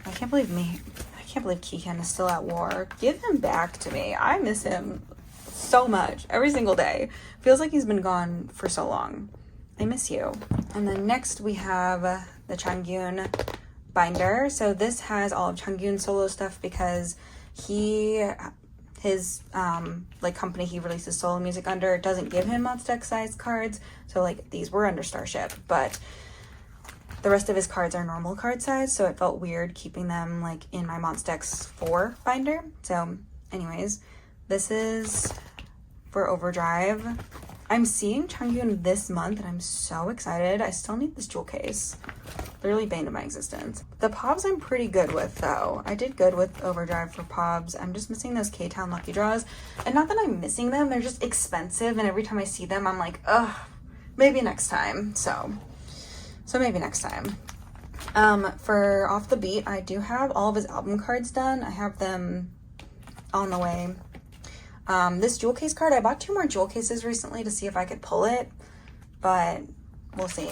Speaker 1: I can't believe Kihyun is still at war. Give him back to me. I miss him so much every single day. Feels like he's been gone for so long. I miss you. And then next we have the Changyun binder. So this has all of Changyun's solo stuff because his like company he releases solo music under doesn't give him Monsta X size cards. So like these were under Starship, but the rest of his cards are normal card size, so it felt weird keeping them like in my Monsta X 4 binder. So anyways, this is for Overdrive. I'm seeing Changyun this month and I'm so excited. I still need this jewel case. Literally bane of my existence. The pobs I'm pretty good with though. I did good with Overdrive for pobs. I'm just missing those K-Town lucky draws. And not that I'm missing them, they're just expensive, and every time I see them I'm like, ugh, maybe next time. So maybe next time. For Off the Beat, I do have all of his album cards done. I have them on the way. This jewel case card, I bought 2 more jewel cases recently to see if I could pull it, but we'll see.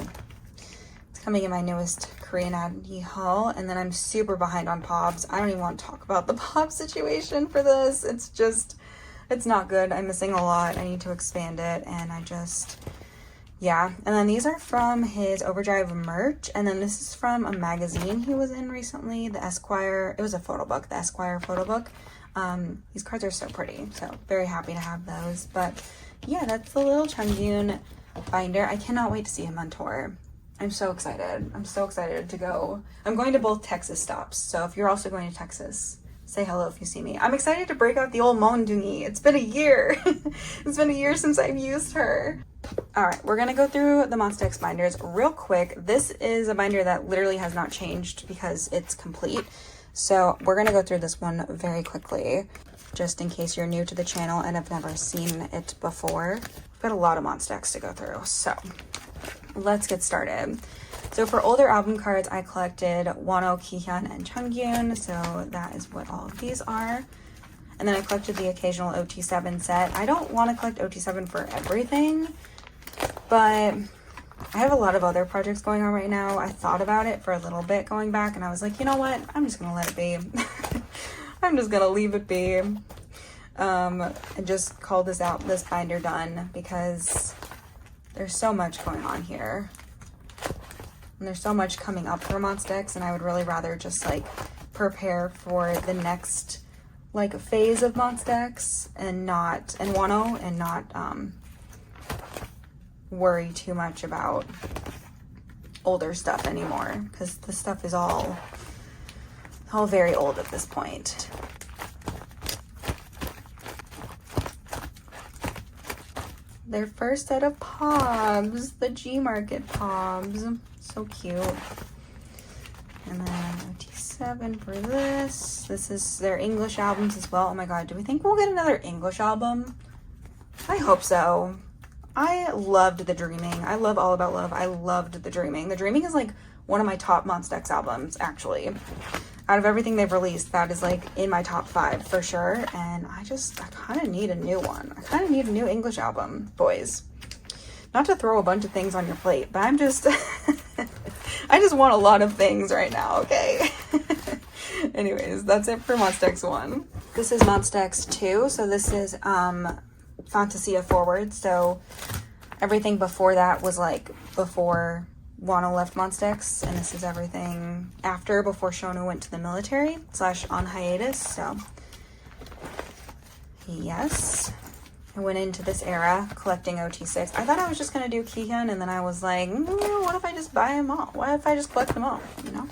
Speaker 1: It's coming in my newest Korean Addy haul, and then I'm super behind on pobs. I don't even want to talk about the pob situation for this. It's not good. I'm missing a lot. I need to expand it, and yeah. And then these are from his Overdrive merch, and then this is from a magazine he was in recently, the Esquire. It was a photo book, the Esquire photo book. These cards are so pretty, so very happy to have those. But yeah, that's the little Changyun binder. I cannot wait to see him on tour. I'm so excited. I'm so excited to go. I'm going to both Texas stops. So if you're also going to Texas, say hello if you see me. I'm excited to break out the old Mondungi. It's been a year. It's been a year since I've used her. All right, we're gonna go through the Monsta X binders real quick. This is a binder that literally has not changed because it's complete. So we're gonna go through this one very quickly, just in case you're new to the channel and have never seen it before. We've got a lot of Monsta X to go through, so let's get started. So for older album cards, I collected Wonho, Kihyun, and Chunghyun. So that is what all of these are. And then I collected the occasional OT7 set. I don't want to collect OT7 for everything, but I have a lot of other projects going on right now. I thought about it for a little bit going back, and I was like, you know what? I'm just going to let it be. I'm just going to leave it be. And just call this binder done, because there's so much going on here. And there's so much coming up for Monsta X, and I would really rather just like prepare for the next like phase of Monsta X and Wonho, and not worry too much about older stuff anymore, because the stuff is all very old at this point. Their first set of Pobs, the G Market Pobs. So cute. And then OT7 for this. This is their English albums as well. Oh my god, do we think we'll get another English album? I hope so. I loved The Dreaming. I love All About Love. I loved The Dreaming. The Dreaming is like one of my top Monsta X albums, actually. Out of everything they've released, that is like in my top 5 for sure. And I kind of need a new one. I kind of need a new English album, boys. Not to throw a bunch of things on your plate, but I'm just, I just want a lot of things right now, okay? Anyways, that's it for Monsta X 1. This is Monsta X 2, so this is Fantasia Forward, so everything before that was like before Wonho left Monsta X, and this is everything after, before Shonu went to the military / on hiatus. So yes, I went into this era collecting OT6. I thought I was just gonna do Kihyun, and then I was like, what if I just buy them all? What if I just collect them all, you know?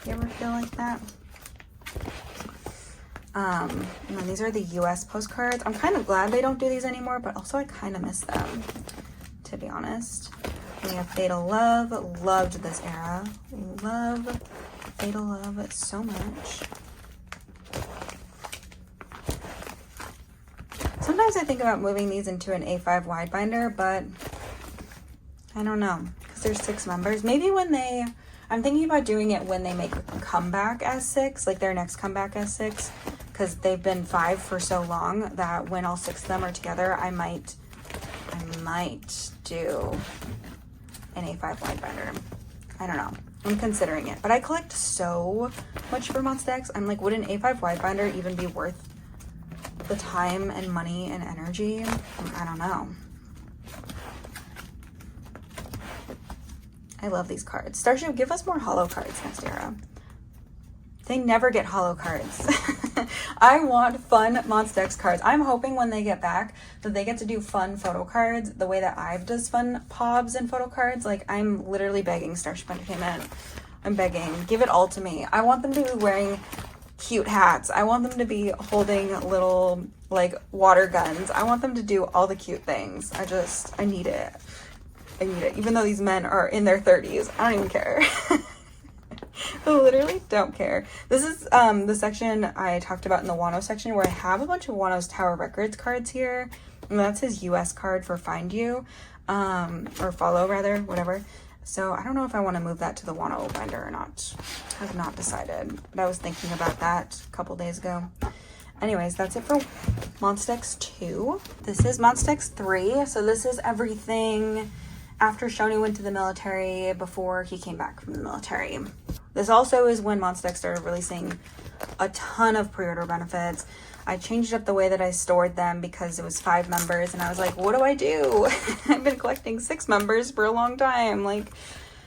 Speaker 1: You ever feel like that? And these are the US postcards. I'm kind of glad they don't do these anymore, but also I kind of miss them, to be honest. We have Fatal Love. Loved this era. Love Fatal Love so much. Sometimes I think about moving these into an A5 wide binder, but I don't know, because there's 6 members. Maybe when I'm thinking about doing it when they make a comeback as 6, like their next comeback as 6, because they've been 5 for so long that when all 6 of them are together, I might do an A5 wide binder. I don't know. I'm considering it, but I collect so much for Monsta X. I'm like, would an A5 wide binder even be worth the time and money and energy? I don't know. I love these cards. Starship, give us more holo cards next era. They never get holo cards. I want fun Monsta X cards. I'm hoping when they get back that they get to do fun photo cards the way that IVE does fun Pobs and photo cards. Like, I'm literally begging Starship Entertainment. I'm begging. Give it all to me. I want them to be wearing cute hats. I want them to be holding little, like, water guns. I want them to do all the cute things. I need it. I need it. Even though these men are in their 30s. I don't even care. I literally don't care. This is the section I talked about in the Wonho section, where I have a bunch of Wonho's Tower Records cards here. And that's his US card for Find You, or Follow rather, whatever. So I don't know if I want to move that to the Wonho binder or not. I have not decided, but I was thinking about that a couple days ago. Anyways, that's it for Monsta X 2. This is Monsta X 3. So this is everything after Shonu went to the military, before he came back from the military. This also is when Monsta X started releasing a ton of pre-order benefits. I changed up the way that I stored them because it was 5 members, and I was like, what do I do? I've been collecting 6 members for a long time. Like,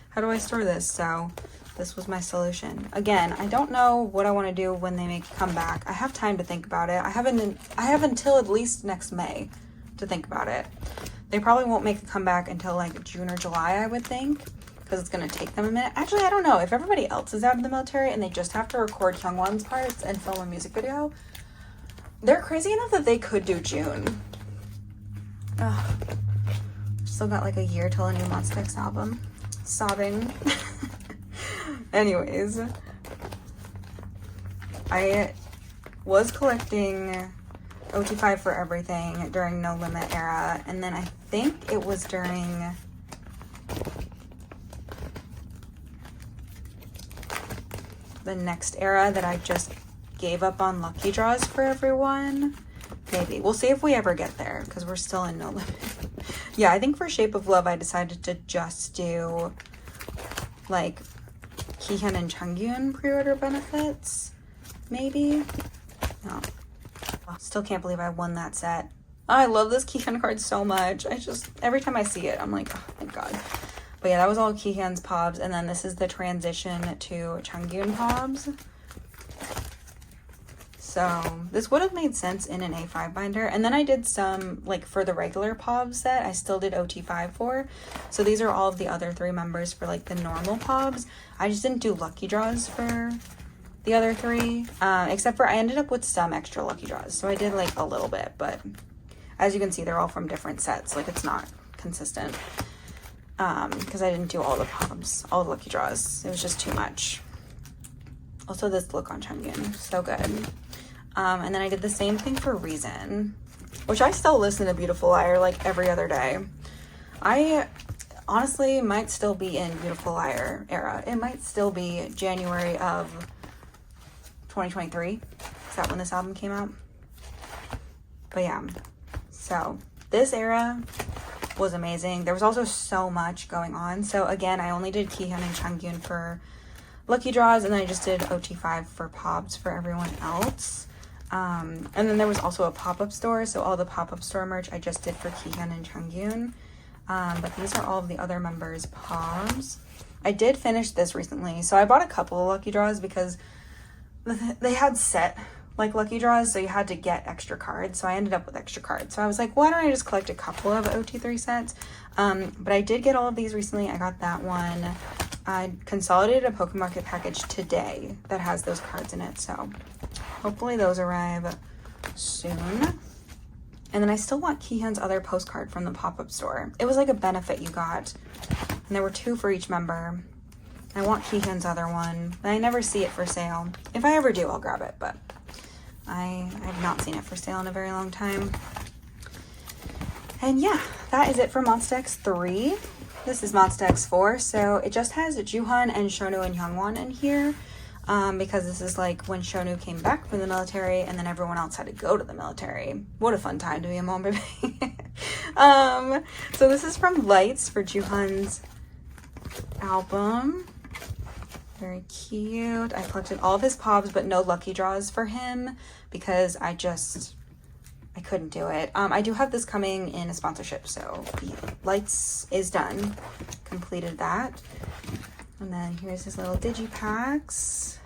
Speaker 1: how do I store this? So this was my solution. Again, I don't know what I want to do when they make a comeback. I have time to think about it. I have until at least next May to think about it. They probably won't make a comeback until like June or July, I would think. because it's going to take them a minute. Actually, I don't know. If everybody else is out of the military and they just have to record Hyungwon's parts and film a music video, they're crazy enough that they could do June. Ugh. Still got like a year till a new Monsta X album. Sobbing. Anyways, I was collecting OT5 for everything during No Limit era, and then I think it was during the next era that I just gave up on lucky draws for everyone. Maybe. We'll see if we ever get there, because we're still in No Limit. Yeah, I think for Shape of Love, I decided to just do, like, Kihyun and Chunghyun pre-order benefits. Maybe? No. Still can't believe I won that set. Oh, I love this Kihyun card so much. Every time I see it, I'm like, oh, thank God. But yeah, that was all Kihyun's Pobs, and then this is the transition to Chunghyun Pobs. So this would have made sense in an A5 binder. And then I did some, like, for the regular Pobs set, I still did OT5 for. So these are all of the other 3 members for, like, the normal Pobs. I just didn't do lucky draws for the other 3, except for I ended up with some extra lucky draws. So I did, like, a little bit, but as you can see, they're all from different sets. Like, it's not consistent, because I didn't do all the Pobs, all the lucky draws. It was just too much. Also, this look on Chunghyun, so good. And then I did the same thing for RIIZE, which I still listen to Beautiful Liar like every other day. I honestly might still be in Beautiful Liar era. It might still be January of 2023. Is that when this album came out? But yeah, so this era was amazing. There was also so much going on. So again, I only did Kihyun and Chunghyun for lucky draws, and then I just did OT5 for Pobs for everyone else. And then there was also a pop-up store, so all the pop-up store merch I just did for Kihyun and Chunghyun. But these are all of the other members' Pobs. I did finish this recently, so I bought a couple of lucky draws because they had set, like, lucky draws, so you had to get extra cards, so I ended up with extra cards. So I was like, why don't I just collect a couple of OT3 sets? But I did get all of these recently. I got that one. I consolidated a Poke Market package today that has those cards in it, so hopefully those arrive soon. And then I still want Kihyun's other postcard from the pop-up store. It was like a benefit you got, and there were 2 for each member. I want Kihyun's other one, but I never see it for sale. If I ever do, I'll grab it, but I have not seen it for sale in a very long time. And yeah, that is it for Monsta X 3. This is Monsta X 4, so it just has Jooheon and Shonu and Hyungwon in here, because this is like when Shonu came back from the military and then everyone else had to go to the military. What a fun time to be a mom, baby. So this is from Lights for Jooheon's album. Very cute. I collected all of his Pobs, but no lucky draws for him because I couldn't do it. I do have this coming in a sponsorship, so Lights is done. Completed that. And then here's his little digipacks.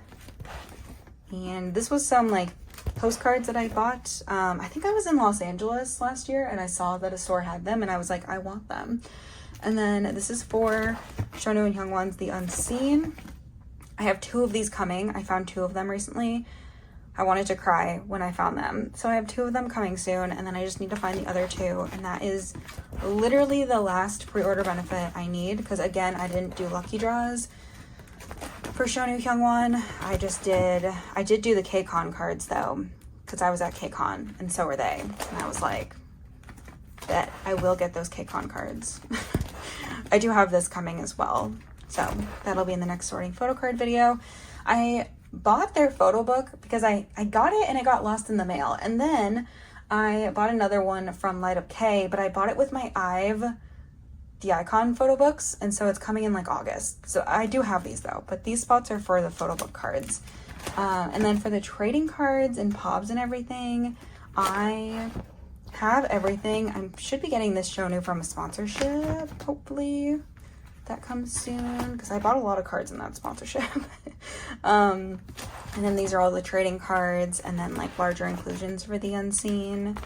Speaker 1: And this was some, like, postcards that I bought. I think I was in Los Angeles last year and I saw that a store had them and I was like, I want them. And then this is for Shonu and Hyungwon's The Unseen. I have 2 of these coming. I found 2 of them recently. I wanted to cry when I found them. So I have 2 of them coming soon, and then I just need to find the other 2, and that is literally the last pre-order benefit I need, because again, I didn't do lucky draws for Shonu Hyungwon. I did do the KCON cards though, because I was at KCON, and so were they. And I was like, bet I will get those KCON cards. I do have this coming as well, so that'll be in the next sorting photocard video. I bought their photo book because I got it and it got lost in the mail, and then I bought another one from Light Up K, but I bought it with my IVE the Icon photo books, and so it's coming in like August. So I do have these though, but these spots are for the photo book cards. And then for the trading cards and Pobs and everything, I have everything. I should be getting this Shonu from a sponsorship, hopefully that comes soon, because I bought a lot of cards in that sponsorship. And then these are all the trading cards, and then like larger inclusions for The Unseen.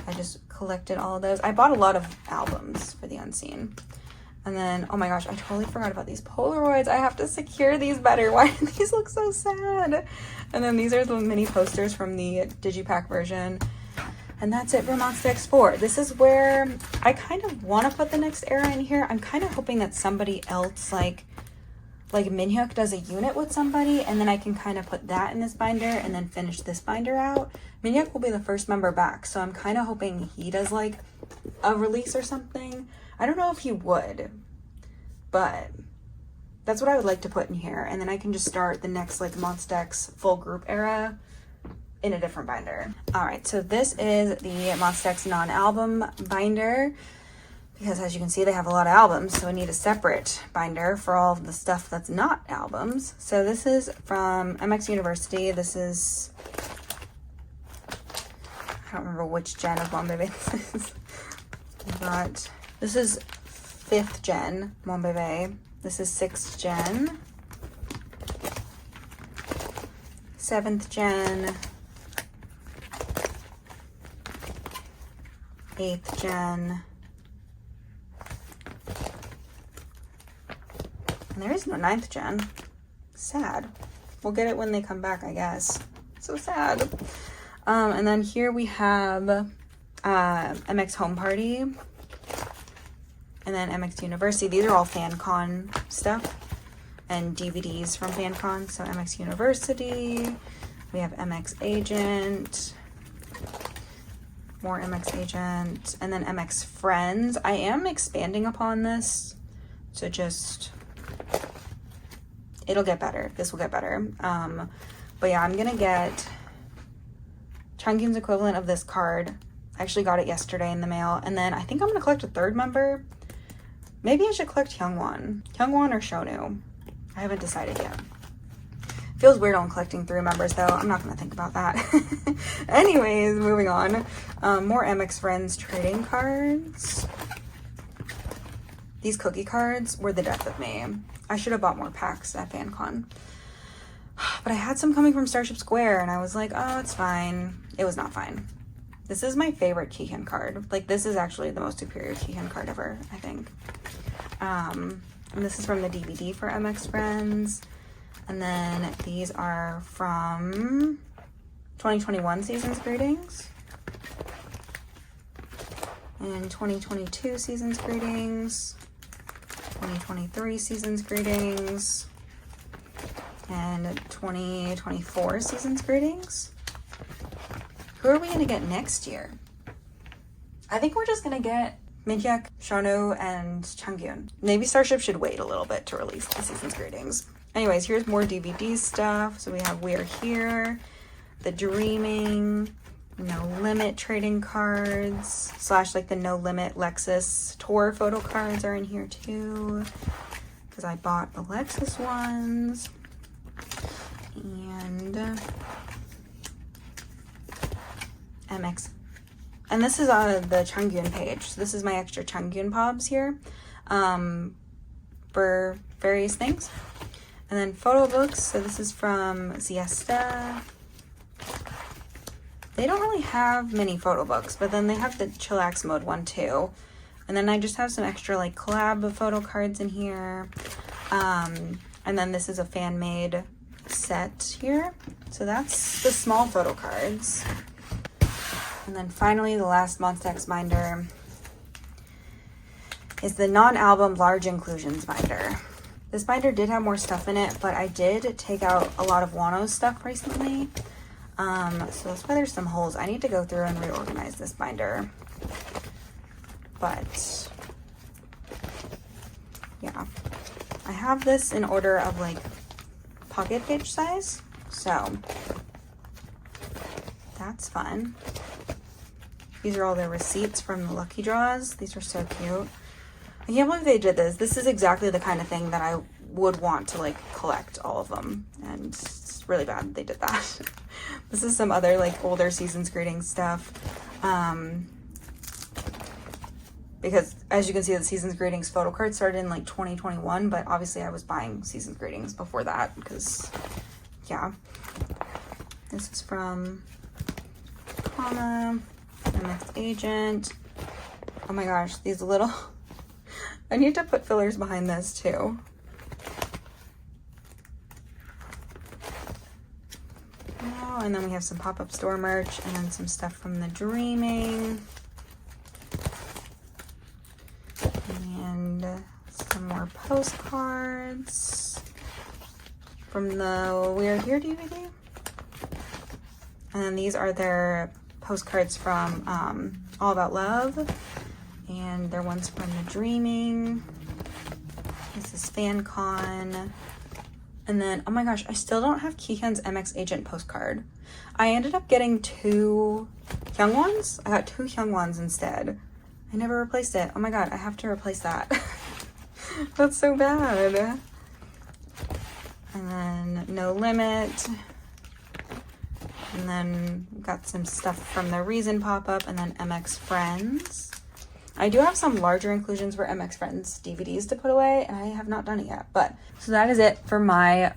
Speaker 1: I just collected all of those. I bought a lot of albums for The Unseen. And then, oh my gosh, I totally forgot about these Polaroids. I have to secure these better. Why do these look so sad? And then these are the mini posters from the Digipack version. And that's it for Monsta X4. This is where I kind of want to put the next era in here. I'm kind of hoping that somebody else, like Minhyuk does a unit with somebody, and then I can kind of put that in this binder and then finish this binder out. Minhyuk will be the first member back, so I'm kind of hoping he does like a release or something. I don't know if he would, but that's what I would like to put in here. And then I can just start the next like Monsta X full group era in a different binder. All right, so this is the Monsta X non-album binder, because as you can see, they have a lot of albums, so I need a separate binder for all of the stuff that's not albums. So this is from MX University. This is, I don't remember which gen of Mon Bébé this is, but this is 5th gen Mon Bébé. This is 6th gen, 7th gen, 8th gen, and there is no 9th gen. Sad. We'll get it when they come back, I guess. So sad. And then here we have MX Home Party, and then MX University. These are all FanCon stuff and DVDs from FanCon. So MX University, we have MX Agent, more MX Agent, and then MX Friends. I am expanding upon this to just, it'll get better. This will get better. But yeah, I'm gonna get Changkyun's equivalent of this card. I actually got it yesterday in the mail. And then I think I'm gonna collect a 3rd member. Maybe I should collect Hyungwon or Shonu. I haven't decided yet. Feels weird on collecting 3 members though. I'm not gonna think about that. Anyways, moving on. More MX Friends trading cards. These cookie cards were the death of me. I should have bought more packs at FanCon. But I had some coming from Starship Square and I was like, oh, it's fine. It was not fine. This is my favorite Keyhand card. Like, this is actually the most superior Keyhand card ever, I think. And this is from the DVD for MX Friends. And then these are from 2021 Season's Greetings. And 2022 Season's Greetings. 2023 Season's Greetings. And 2024 Season's Greetings. Who are we going to get next year? I think we're just going to get Minhyuk, Shonu, and Changkyun. Maybe Starship should wait a little bit to release the Season's Greetings. Anyways, here's more DVD stuff. So we have We're Here, The Dreaming, No Limit trading cards, / like the No Limit Lexus tour photo cards are in here too, because I bought the Lexus ones. And MX, and this is on the Changkyun page. So this is my extra Changkyun pobs here for various things. And then photo books. So this is from Siesta. They don't really have many photo books, but then they have the chillax mode one too. And then I just have some extra like collab photo cards in here. And then this is a fan made set here. So that's the small photo cards. And then finally, the last Monsta X binder is the non-album large inclusions binder. This binder did have more stuff in it, but I did take out a lot of Wonho's stuff recently. So that's why there's some holes. I need to go through and reorganize this binder. But yeah, I have this in order of like pocket page size. So that's fun. These are all the receipts from the lucky draws. These are so cute. I can't believe they did this. This is exactly the kind of thing that I would want to like collect all of them. And it's really bad they did that. This is some other like older Season's Greetings stuff. Because as you can see, the Season's Greetings photo card started in like 2021, but obviously I was buying Season's Greetings before that because, yeah. This is from Comma, MX Agent. Oh my gosh, these little I need to put fillers behind this too. Oh, and then we have some pop-up store merch and then some stuff from the Dreaming. And some more postcards from the We're Here DVD. And then these are their postcards from All About Love. And they're ones from the Dreaming. This is FanCon. And then, oh my gosh, I still don't have Kihyun's MX Agent postcard. I ended up getting 2 Hyung ones. I got 2 Hyung ones instead. I never replaced it. Oh my god, I have to replace that. That's so bad. And then No Limit. And then got some stuff from the RIIZE pop-up, and then MX Friends. I do have some larger inclusions for MX Friends DVDs to put away, and I have not done it yet. But so that is it for my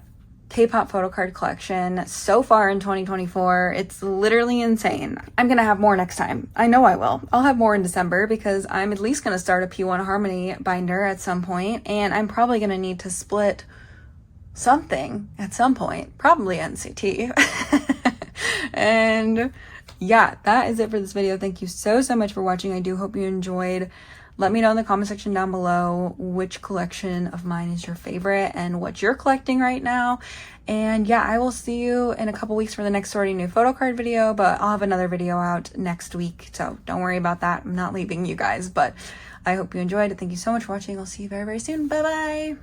Speaker 1: Kpop Photocard collection so far in 2024. It's literally insane. I'm gonna have more next time. I know I will. I'll have more in December because I'm at least gonna start a P1 Harmony binder at some point, and I'm probably gonna need to split something at some point, probably NCT. And yeah, that is it for this video. Thank you so much for watching. I do hope you enjoyed. Let me know in the comment section down below which collection of mine is your favorite and what you're collecting right now. And yeah, I will see you in a couple weeks for the next sorting new photocard video, but I'll have another video out next week, so don't worry about that. I'm not leaving you guys, but I hope you enjoyed. Thank you so much for watching. I'll see you very soon. Bye bye.